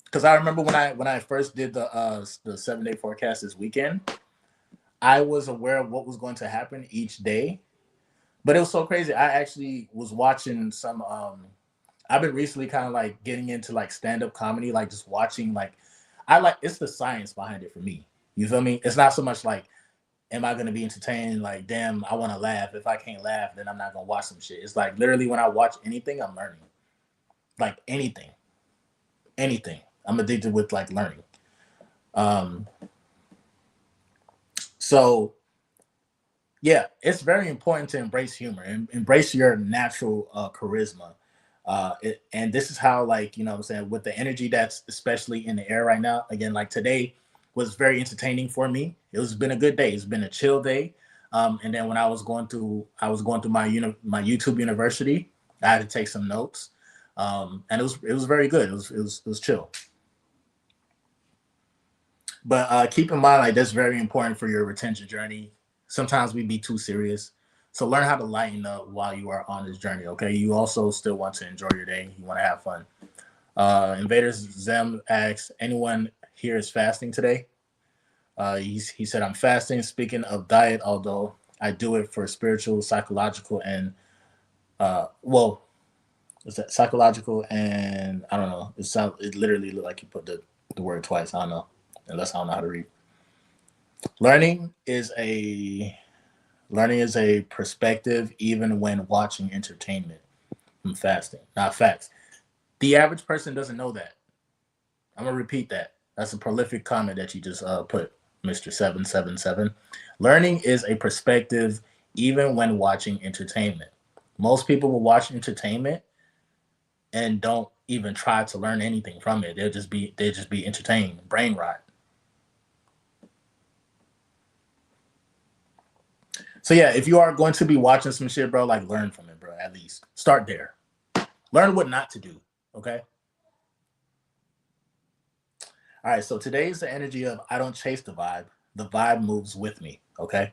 because I remember when I first did the 7 day forecast this weekend, I was aware of what was going to happen each day. But it was so crazy. I actually was watching some I've been recently kind of like getting into like stand-up comedy, like just watching like I like it's the science behind it for me. You feel me? It's not so much like, am I gonna be entertained? Like, damn, I want to laugh. If I can't laugh, then I'm not gonna watch some shit. It's like literally when I watch anything, I'm learning. Like anything, anything. I'm addicted with like learning. Um, so yeah, it's very important to embrace humor and embrace your natural charisma. And this is how, like, you know what I'm saying, with the energy that's especially in the air right now. Again, like today was very entertaining for me. It was been a good day. It's been a chill day. And then when I was going through my YouTube University. I had to take some notes, and it was very good. It was chill. But keep in mind, like that's very important for your retention journey. Sometimes we be too serious, so learn how to lighten up while you are on this journey. Okay, you also still want to enjoy your day. You want to have fun. Invaders Zem asks, anyone here is fasting today? He said, I'm fasting. Speaking of diet, although I do it for spiritual, psychological, and well, is that psychological and I don't know. It literally looked like you put the word twice. I don't know, unless I don't know how to read. Learning is a learning is a perspective even when watching entertainment. I'm fasting, not facts. The average person doesn't know that. I'm gonna repeat that. That's a prolific comment that you just put, Mr. 777. Learning is a perspective even when watching entertainment. Most people will watch entertainment and don't even try to learn anything from it. They just be entertained, brain rot. So yeah, if you are going to be watching some shit, bro, like learn from it, bro. At least start there. Learn what not to do. Okay. All right. So today's the energy of I don't chase the vibe. The vibe moves with me. Okay.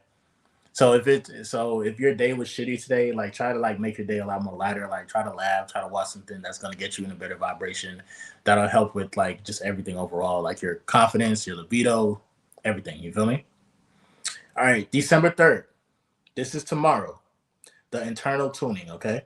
So if your day was shitty today, like try to like make your day a lot more lighter. Like try to laugh, try to watch something that's gonna get you in a better vibration. That'll help with like just everything overall, like your confidence, your libido, everything. You feel me? All right, December 3rd. This is tomorrow. The internal tuning. Okay.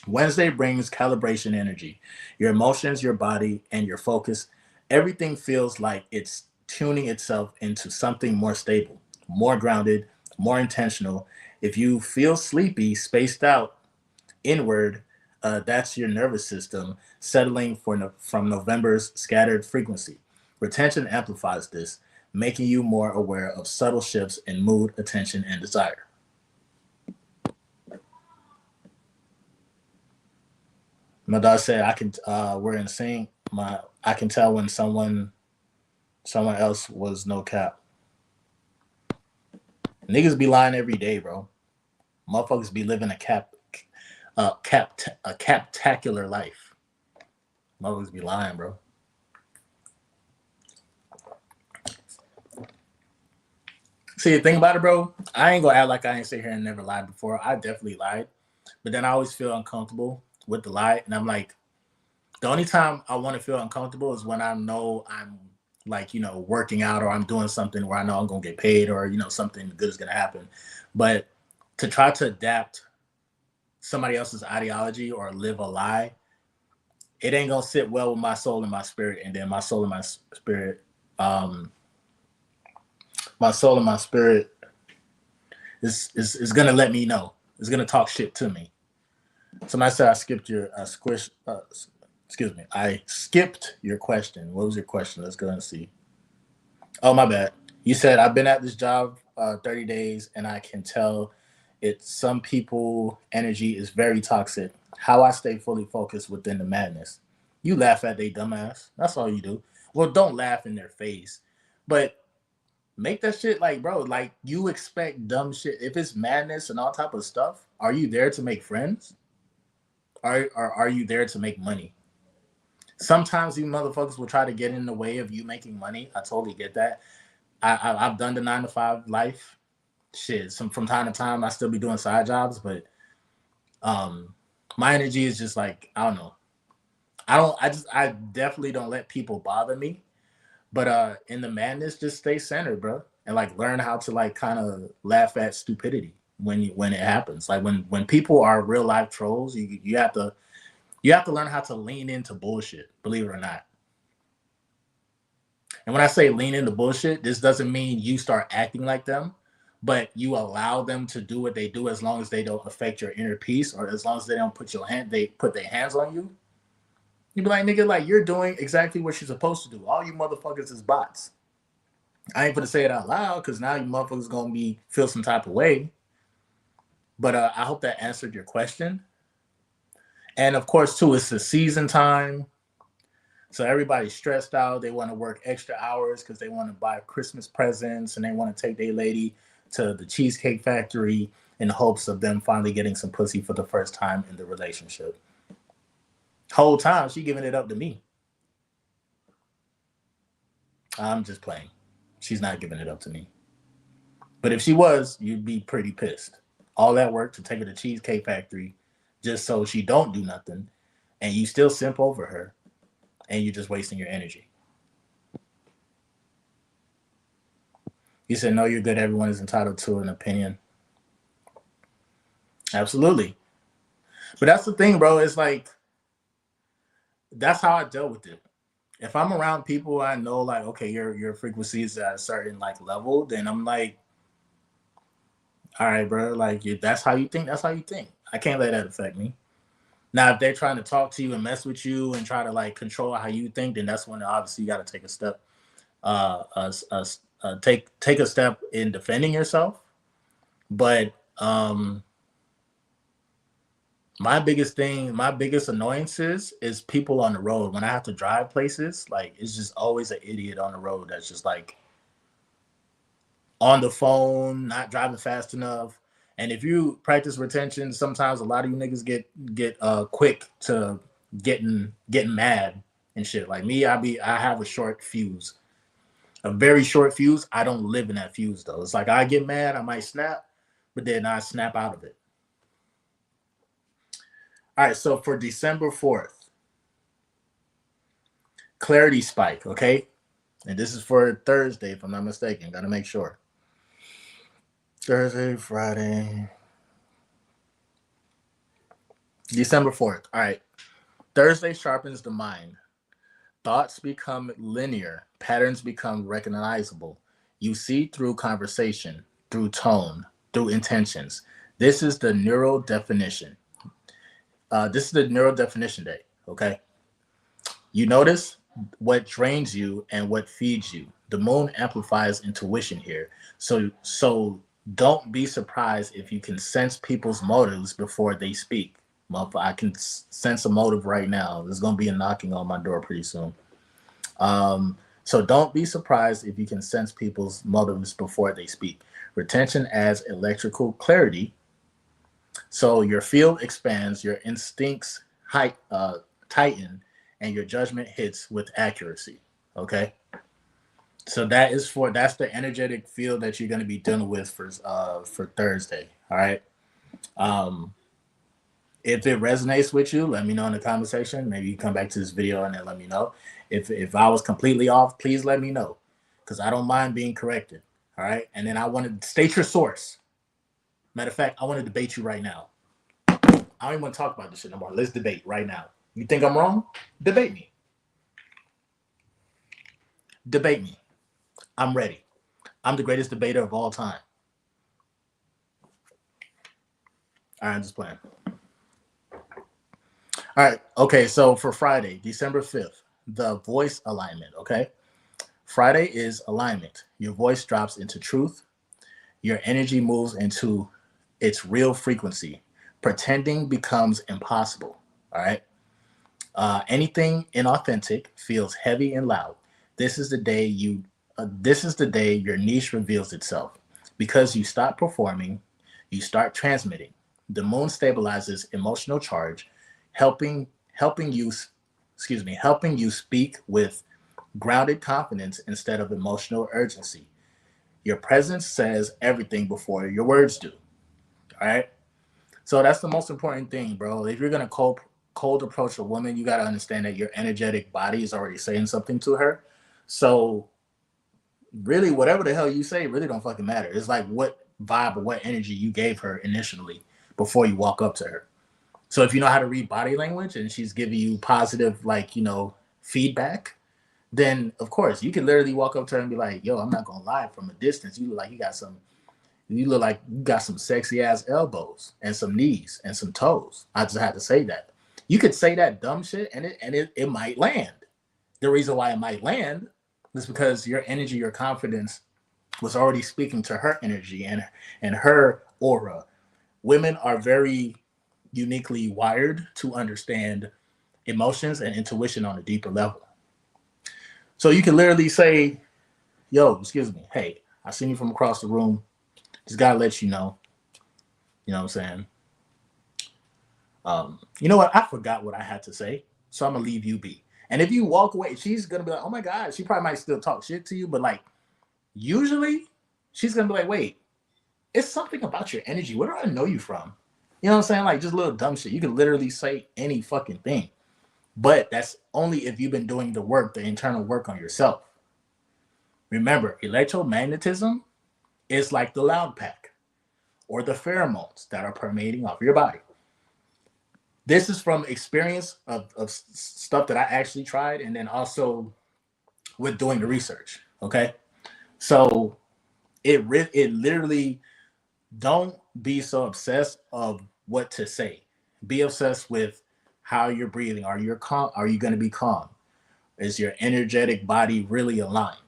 Wednesday brings calibration energy. Your emotions, your body, and your focus, everything feels like it's tuning itself into something more stable, more grounded, more intentional. If you feel sleepy, spaced out, inward, that's your nervous system settling from November's scattered frequency. Retention amplifies this, making you more aware of subtle shifts in mood, attention, and desire. My dad said I can we're in sync. I can tell when someone else was no cap. Niggas be lying every day, bro. Motherfuckers be living a captacular life. Motherfuckers be lying, bro. See, the thing about it, bro, I ain't gonna act like I ain't sit here and never lied before. I definitely lied, but then I always feel uncomfortable with the lie, and I'm like, the only time I want to feel uncomfortable is when I know I'm like, working out or I'm doing something where I know I'm gonna get paid or something good is gonna happen. But to try to adapt somebody else's ideology or live a lie, it ain't gonna sit well with my soul and my spirit. And then um, my soul and my spirit is gonna let me know. It's gonna talk shit to me. Somebody said I skipped your squish. Excuse me. I skipped your question. What was your question? Let's go and see. Oh, my bad. You said I've been at this job 30 days and I can tell some people energy is very toxic. How I stay fully focused within the madness. You laugh at they dumbass. That's all you do. Well, don't laugh in their face, but make that shit like, bro, like you expect dumb shit. If it's madness and all type of stuff, are you there to make friends? Or are you there to make money? Sometimes you motherfuckers will try to get in the way of you making money. I totally get that. I've done the 9 to 5 life. Shit, some from time to time I still be doing side jobs, but um, my energy is just like I don't know. I definitely don't let people bother me. But in the madness, just stay centered, bro, and like learn how to like kind of laugh at stupidity when it happens. Like when people are real life trolls, you have to learn how to lean into bullshit. Believe it or not. And when I say lean into bullshit, this doesn't mean you start acting like them, but you allow them to do what they do as long as they don't affect your inner peace, or as long as they don't they put their hands on you. You be like, nigga, like you're doing exactly what you're supposed to do. All you motherfuckers is bots. I ain't gonna say it out loud because now you motherfuckers gonna be feel some type of way. But I hope that answered your question. And of course, too, it's the season time. So everybody's stressed out. They want to work extra hours because they want to buy Christmas presents and they want to take their lady to the Cheesecake Factory in hopes of them finally getting some pussy for the first time in the relationship. Whole time she giving it up to me. I'm just playing. She's not giving it up to me. But if she was, you'd be pretty pissed. All that work to take her to Cheesecake Factory just so she don't do nothing, and you still simp over her, and you're just wasting your energy. You said, no, you're good. Everyone is entitled to an opinion. Absolutely. But that's the thing, bro. It's like, that's how I dealt with it. If I'm around people I know, like, okay, your frequency is at a certain like level, then I'm like, all right, bro, like if that's how you think, that's how you think. I can't let that affect me. Now, if they're trying to talk to you and mess with you and try to like control how you think, then that's when obviously you got to take a step, take a step in defending yourself. But my biggest annoyances is people on the road. When I have to drive places, like it's just always an idiot on the road that's just like on the phone, not driving fast enough. And if you practice retention, sometimes a lot of you niggas get quick to getting mad and shit. Like me, I have a short fuse, a very short fuse. I don't live in that fuse though. It's like I get mad, I might snap, but then I snap out of it. All right, so for December 4th, clarity spike, okay? And this is for Thursday, if I'm not mistaken. Gotta make sure. Thursday, Friday, December 4th. All right. Thursday sharpens the mind. Thoughts become linear, patterns become recognizable. You see through conversation, through tone, through intentions. This is the neural definition. This is the neural definition day, okay? You notice what drains you and what feeds you. The moon amplifies intuition here. So don't be surprised if you can sense people's motives before they speak. I can sense a motive right now. There's gonna be a knocking on my door pretty soon. So don't be surprised if you can sense people's motives before they speak. Retention adds electrical clarity. So your field expands, your instincts tighten, and your judgment hits with accuracy. Okay. So that's the energetic field that you're going to be dealing with for Thursday. All right. Um, if it resonates with you, let me know in the conversation. Maybe you come back to this video and then let me know. If I was completely off, please let me know because I don't mind being corrected. All right. And then I want to state your source. Matter of fact, I want to debate you right now. I don't even want to talk about this shit no more. Let's debate right now. You think I'm wrong? Debate me. Debate me. I'm ready. I'm the greatest debater of all time. All right, I'm just playing. All right. Okay. So for Friday, December 5th, the voice alignment. Okay. Friday is alignment. Your voice drops into truth. Your energy moves into its real frequency. Pretending becomes impossible. All right. Anything inauthentic feels heavy and loud. This is the day you. This is the day your niche reveals itself. Because you stop performing, you start transmitting. The moon stabilizes emotional charge, helping you, helping you speak with grounded confidence instead of emotional urgency. Your presence says everything before your words do. All right. So that's the most important thing, bro. If you're gonna cold approach a woman, you gotta understand that your energetic body is already saying something to her. So really, whatever the hell you say, really don't fucking matter. It's like what vibe or what energy you gave her initially before you walk up to her. So if you know how to read body language and she's giving you positive, like feedback, then of course you can literally walk up to her and be like, "Yo, I'm not gonna lie, from a distance, you look like you look like you got some sexy ass elbows and some knees and some toes." I just had to say that. You could say that dumb shit and it might land. The reason why it might land is because your energy, your confidence was already speaking to her energy and her aura. Women are very uniquely wired to understand emotions and intuition on a deeper level. So you can literally say, "Yo, excuse me, hey, I seen you from across the room. Just gotta let you know." You know what I'm saying? You know what? I forgot what I had to say, so I'm gonna leave you be. And if you walk away, she's gonna be like, "Oh my god," she probably might still talk shit to you, but like usually she's gonna be like, "Wait, it's something about your energy. Where do I know you from?" You know what I'm saying? Like just little dumb shit. You can literally say any fucking thing. But that's only if you've been doing the work, the internal work on yourself. Remember, electromagnetism is like the loud pack or the pheromones that are permeating off your body. This is from experience of stuff that I actually tried and then also with doing the research. Okay. So it literally, don't be so obsessed of what to say. Be obsessed with how you're breathing. Are you calm? Are you going to be calm? Is your energetic body really aligned?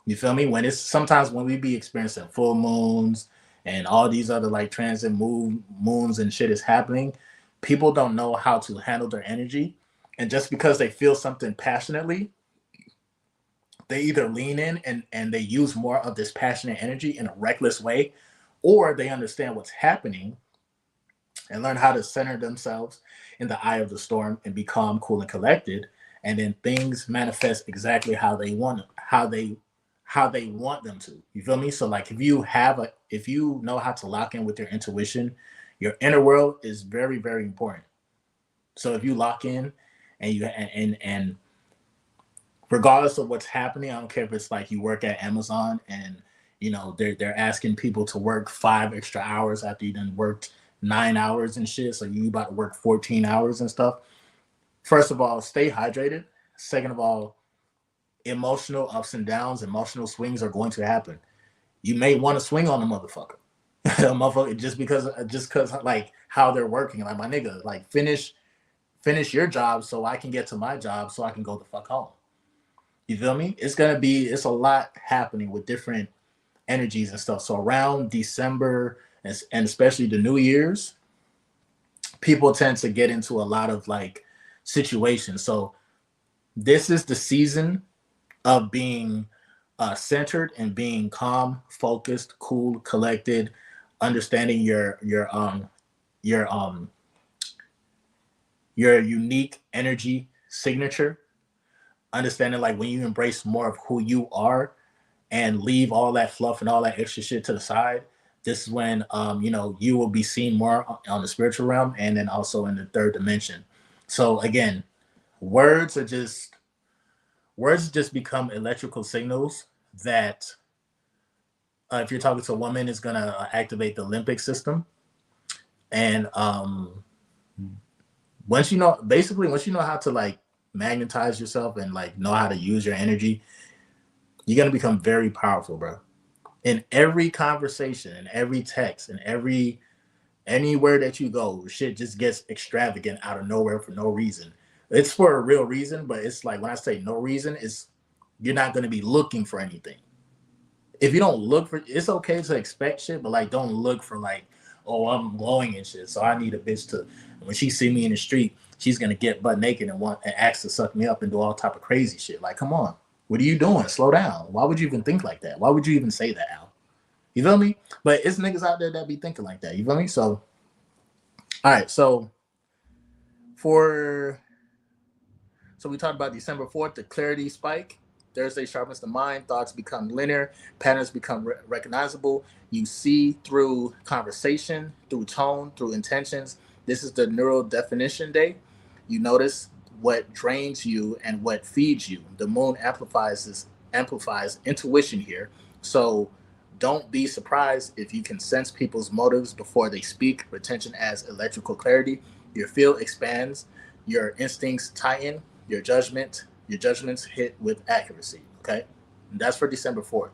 You feel me? When it's sometimes when we be experiencing full moons and all these other like transit moons and shit is happening, people don't know how to handle their energy. And just because they feel something passionately, they either lean in and they use more of this passionate energy in a reckless way, or they understand what's happening and learn how to center themselves in the eye of the storm and be calm, cool, and collected. And then things manifest exactly how they want it, how they want them to. You feel me? So like if you know how to lock in with your intuition, your inner world is very, very important. So if you lock in and regardless of what's happening, I don't care if it's like you work at Amazon and they're asking people to work 5 extra hours after you done worked 9 hours and shit. So you about to work 14 hours and stuff. First of all, stay hydrated. Second of all, emotional ups and downs, emotional swings are going to happen. You may want to swing on the motherfucker. Motherfucker, just because like how they're working. Like my nigga, like finish your job so I can get to my job so I can go the fuck home. You feel me? It's a lot happening with different energies and stuff. So around December and especially the New Year's, people tend to get into a lot of like situations. So this is the season of being centered and being calm, focused, cool, collected, understanding your your unique energy signature, understanding like when you embrace more of who you are and leave all that fluff and all that extra shit to the side. This is when you will be seen more on the spiritual realm and then also in the third dimension. So again, words are just words just become electrical signals that if you're talking to a woman, is gonna activate the limbic system. And once you know how to like magnetize yourself and like know how to use your energy, you're gonna become very powerful, bro. In every conversation, in every text, in anywhere that you go, shit just gets extravagant out of nowhere for no reason. It's for a real reason, but it's like when I say no reason, it's you're not gonna be looking for anything. If you don't look for, it's okay to expect shit, but like don't look for like, oh, I'm glowing and shit, so I need a bitch to when she see me in the street, she's gonna get butt naked and want and ask to suck me up and do all type of crazy shit. Like, come on, what are you doing? Slow down. Why would you even think like that? Why would you even say that, Al? You feel me? But it's niggas out there that be thinking like that. You feel me? So, all right. For So we talked about December 4th, the clarity spike. Thursday sharpens the mind. Thoughts become linear. Patterns become recognizable. You see through conversation, through tone, through intentions. This is the neural definition day. You notice what drains you and what feeds you. The moon amplifies intuition here. So don't be surprised if you can sense people's motives before they speak. Retention as electrical clarity. Your field expands. Your instincts tighten, your judgment Your judgments hit with accuracy. Okay, and that's for December 4th.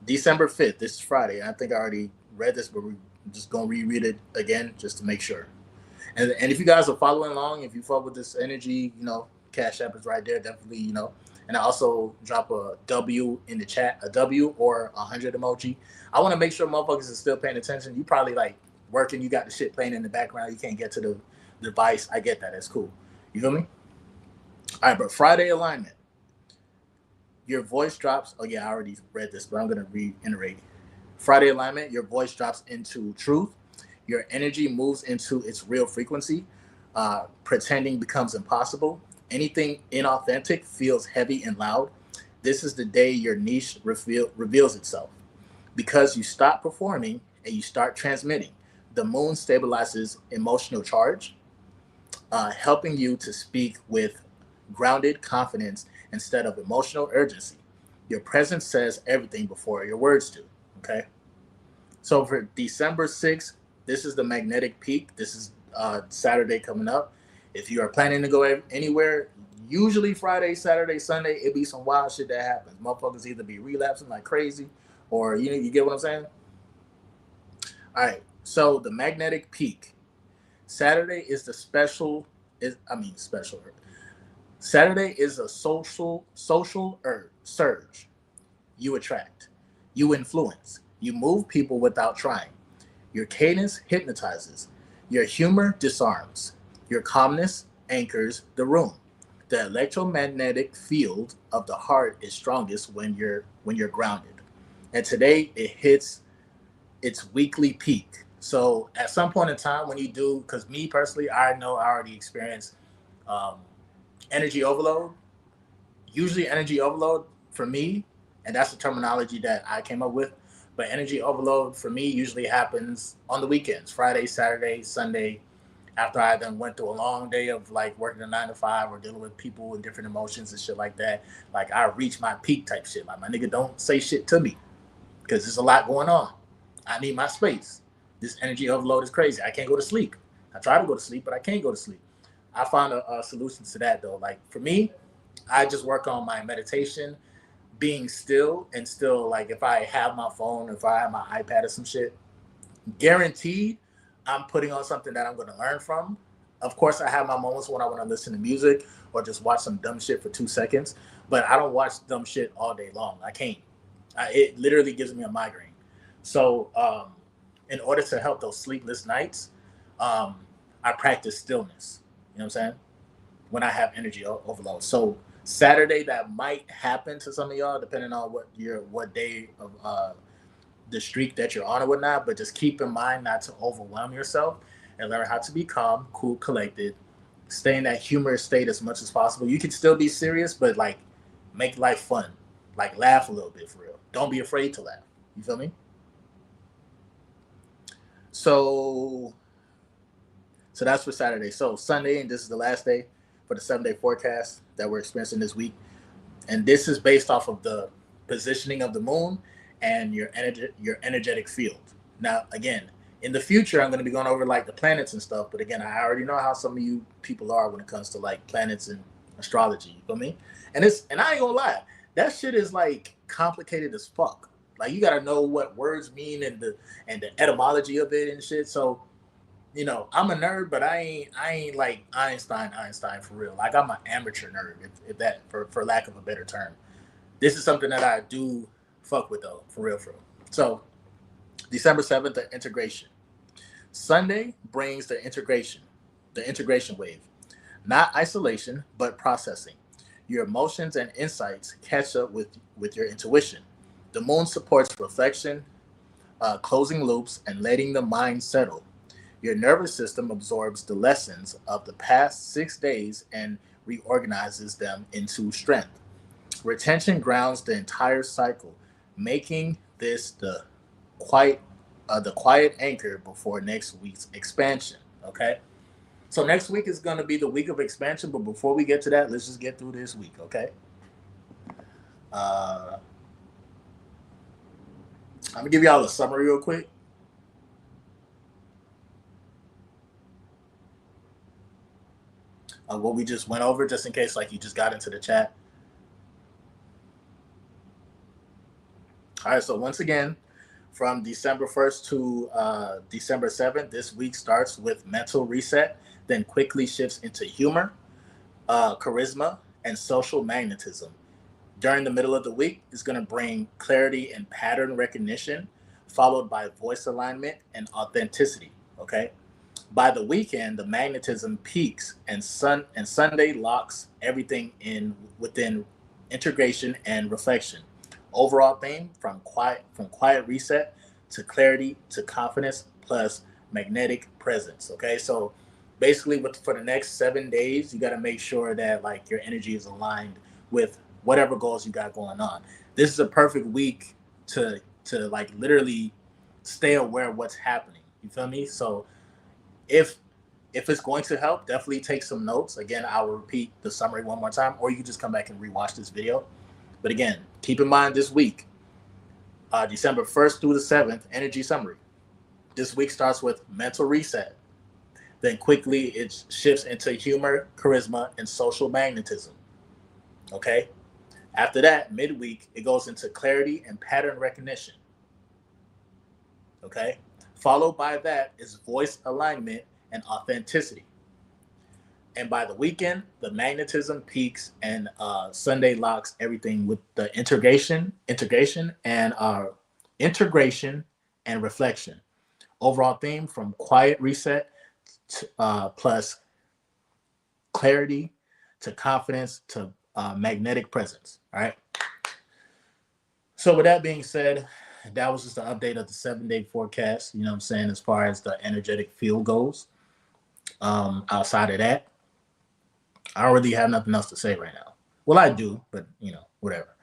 December 5th. This is Friday. I think I already read this, but we're just gonna reread it again just to make sure. And if you guys are following along, if you follow with this energy, Cash App is right there. Definitely, And I also drop a W in the chat, a W or 100 emoji. I want to make sure motherfuckers are still paying attention. You probably like working, you got the shit playing in the background. You can't get to the device. I get that. That's cool. You feel me? All right, but Friday alignment. Your voice drops. Oh yeah, I already read this, but I'm gonna reiterate. Friday alignment. Your voice drops into truth. Your energy moves into its real frequency. Pretending becomes impossible. Anything inauthentic feels heavy and loud. This is the day your niche reveals itself. Because you stop performing and you start transmitting, the moon stabilizes emotional charge, helping you to speak with grounded confidence instead of emotional urgency. Your presence says everything before your words do. Okay. So for December 6th, this is the magnetic peak. This is Saturday coming up. If you are planning to go anywhere, usually Friday, Saturday, Sunday, it be some wild shit that happens. Motherfuckers either be relapsing like crazy, or you get what I'm saying? All right. So the magnetic peak. Saturday is the special. Is I mean special. Saturday is a social surge. You attract, you influence, you move people without trying. Your cadence hypnotizes, your humor disarms, your calmness anchors the room. The electromagnetic field of the heart is strongest when you're grounded. And today it hits its weekly peak. So at some point in time when you do, because me personally, I know I already experienced um, energy overload. Usually energy overload for me, and that's the terminology that I came up with, but energy overload for me usually happens on the weekends, Friday, Saturday, Sunday, after I then went through a long day of like working a 9 to 5 or dealing with people and different emotions and shit like that. Like I reach my peak type shit. Like my nigga don't say shit to me because there's a lot going on. I need my space. This energy overload is crazy. I can't go to sleep. I try to go to sleep, but I can't go to sleep. I found a solution to that though. Like for me, I just work on my meditation, being still, and still like if I have my phone, if I have my iPad or some shit, guaranteed I'm putting on something that I'm going to learn from. Of course, I have my moments when I want to listen to music or just watch some dumb shit for 2 seconds, but I don't watch dumb shit all day long. I can't. It literally gives me a migraine. So, in order to help those sleepless nights, um, I practice stillness. You know what I'm saying? When I have energy overload. So Saturday that might happen to some of y'all, depending on what day of the streak that you're on or whatnot. But just keep in mind not to overwhelm yourself and learn how to be calm, cool, collected, stay in that humorous state as much as possible. You can still be serious, but like make life fun, like laugh a little bit for real. Don't be afraid to laugh. You feel me? So so that's for Saturday. So Sunday, and this is the last day for the 7 day forecast that we're experiencing this week. And this is based off of the positioning of the moon and your energetic field. Now, again, in the future, I'm going to be going over like the planets and stuff. But again, I already know how some of you people are when it comes to like planets and astrology. You feel me? And I ain't gonna lie, that shit is like complicated as fuck. Like you got to know what words mean and the etymology of it and shit. So I'm a nerd, but I ain't like Einstein for real. Like I'm an amateur nerd, if that for lack of a better term. This is something that I do fuck with though, for real, for real. So December 7th, the integration. Sunday brings the integration wave, not isolation, but processing. Your emotions and insights catch up with your intuition. The moon supports reflection, closing loops, and letting the mind settle. Your nervous system absorbs the lessons of the past 6 days and reorganizes them into strength. Retention grounds the entire cycle, making this the quiet anchor before next week's expansion. Okay, so next week is going to be the week of expansion, but before we get to that, let's just get through this week. Okay, uh, I'm gonna give y'all a summary real quick. what we just went over, just in case like you just got into the chat. All right, so once again, from December 1st to December 7th, this week starts with mental reset, then quickly shifts into humor, charisma, and social magnetism. During the middle of the week is going to bring clarity and pattern recognition, followed by voice alignment and authenticity. Okay. By the weekend, the magnetism peaks and Sunday locks everything in within integration and reflection. Overall theme from quiet reset to clarity to confidence plus magnetic presence. Okay, so basically, for the next 7 days, you got to make sure that like your energy is aligned with whatever goals you got going on. This is a perfect week to like literally stay aware of what's happening. You feel me? So if if it's going to help, definitely take some notes. Again, I will repeat the summary one more time, or you can just come back and rewatch this video. But again, keep in mind this week, December 1st through the 7th, energy summary. This week starts with mental reset. Then quickly it shifts into humor, charisma, and social magnetism. Okay. After that, midweek, it goes into clarity and pattern recognition. Okay. Followed by that is voice alignment and authenticity. And by the weekend, the magnetism peaks and Sunday locks everything with the integration and reflection. Overall theme from quiet reset to, plus clarity to confidence to magnetic presence. All right. So with that being said, that was just an update of the 7 day forecast. You know what I'm saying, as far as the energetic field goes. Outside of that, I don't really have nothing else to say right now. Well, I do, but whatever.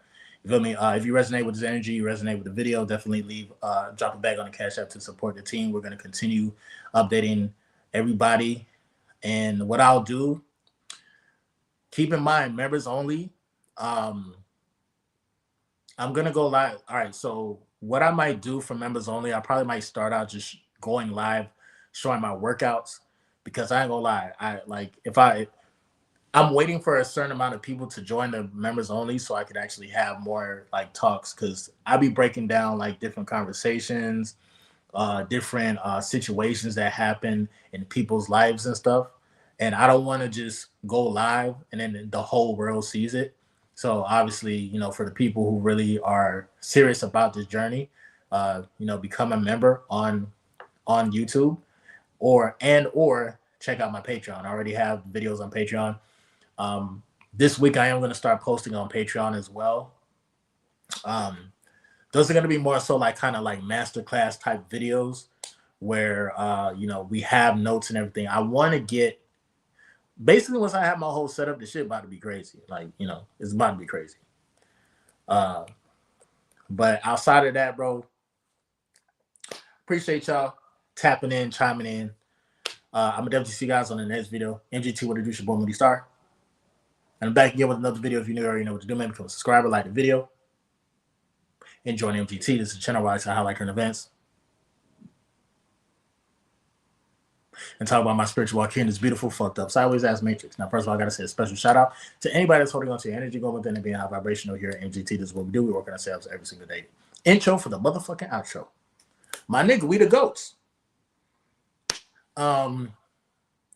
You feel me? If you resonate with this energy, you resonate with the video, definitely drop a bag on the Cash App to support the team. We're going to continue updating everybody. And what I'll do, keep in mind, members only. I'm going to go live. All right. So, what I might do for members only, I probably might start out just going live, showing my workouts, because I ain't going to lie. I'm waiting for a certain amount of people to join the members only so I could actually have more like talks, because I'll be breaking down like different conversations, different situations that happen in people's lives and stuff. And I don't want to just go live and then the whole world sees it. So obviously, for the people who really are serious about this journey, become a member on YouTube or check out my Patreon. I already have videos on Patreon. This week I am going to start posting on Patreon as well. Those are going to be more so like kind of like masterclass type videos where we have notes and everything. I want to get basically, once I have my whole setup, the shit about to be crazy. Like, it's about to be crazy. But outside of that, bro, appreciate y'all tapping in, chiming in. I'm gonna definitely see you guys on the next video. MGT, what it do, your boy Moody Starr. And I'm back again with another video. If you already know what to do, man, become a subscriber, like the video, and join MGT. This is a channel where I highlight current events and talk about my spiritual walk here in this beautiful, fucked up, sideways ass matrix. Now, first of all, I gotta say a special shout out to anybody that's holding on to your energy, going within and being high vibrational here at MGT. This is what we do. We work on ourselves every single day. Intro for the motherfucking outro. My nigga, we the goats.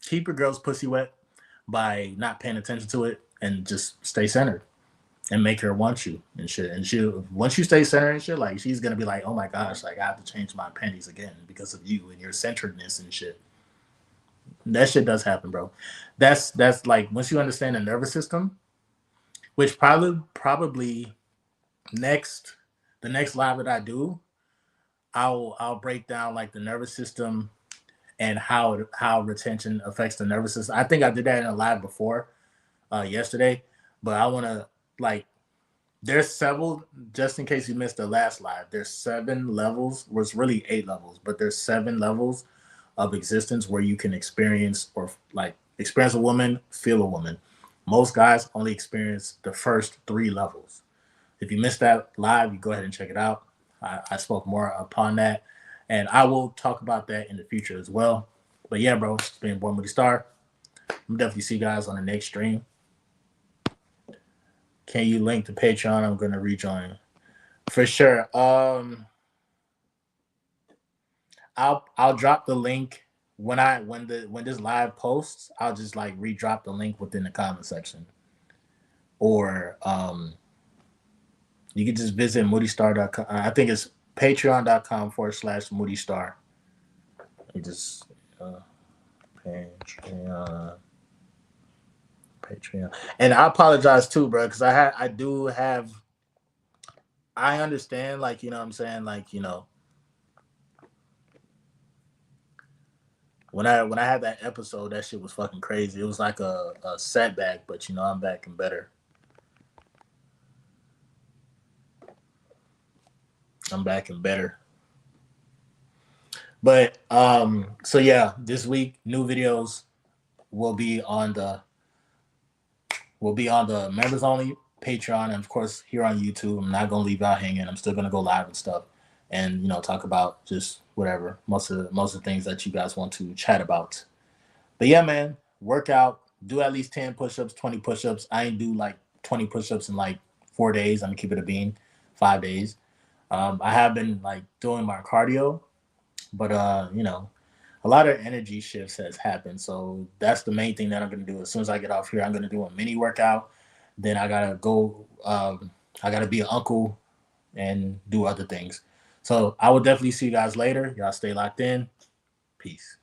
Keep your girl's pussy wet by not paying attention to it and just stay centered and make her want you and shit. And once you stay centered and shit, like she's gonna be like, oh my gosh, like I have to change my panties again because of you and your centeredness and shit. That shit does happen, bro. That's like once you understand the nervous system, which probably the next live that I do, I'll break down like the nervous system and how retention affects the nervous system. I think I did that in a live before yesterday, but I want to like there's several, just in case you missed the last live, there's 7 levels, well, it's really 8 levels, but there's 7 levels of existence where you can experience a woman, feel a woman. Most guys only experience the first 3 levels. If you missed that live, you go ahead and check it out. I spoke more upon that, and I will talk about that in the future as well. But yeah, bro, it's been Moody Starr. I'm definitely see you guys on the next stream. Can you link the Patreon? I'm gonna rejoin for sure. I'll drop the link when this live posts. I'll just like redrop the link within the comment section, or you can just visit moodystar.com. I think it's patreon.com/moodystar. You just Patreon, Patreon, and I apologize too, bro, because I do have. I understand, like you know, what I'm saying, like when I had that episode, that shit was fucking crazy. It was like a setback, but I'm back and better. I'm back and better. But so yeah, this week new videos will be on the members only Patreon, and of course here on YouTube. I'm not gonna leave out hanging. I'm still gonna go live and stuff, and talk about just whatever most of the things that you guys want to chat about. But yeah, man, work out, do at least 10 push-ups, 20 push-ups. I ain't do like 20 push-ups in like 4 days. I'm gonna keep it a bean, 5 days. I have been like doing my cardio, but a lot of energy shifts has happened. So that's the main thing that I'm gonna do. As soon as I get off here, I'm gonna do a mini workout. Then I gotta go. I gotta be an uncle and do other things. So I will definitely see you guys later. Y'all stay locked in. Peace.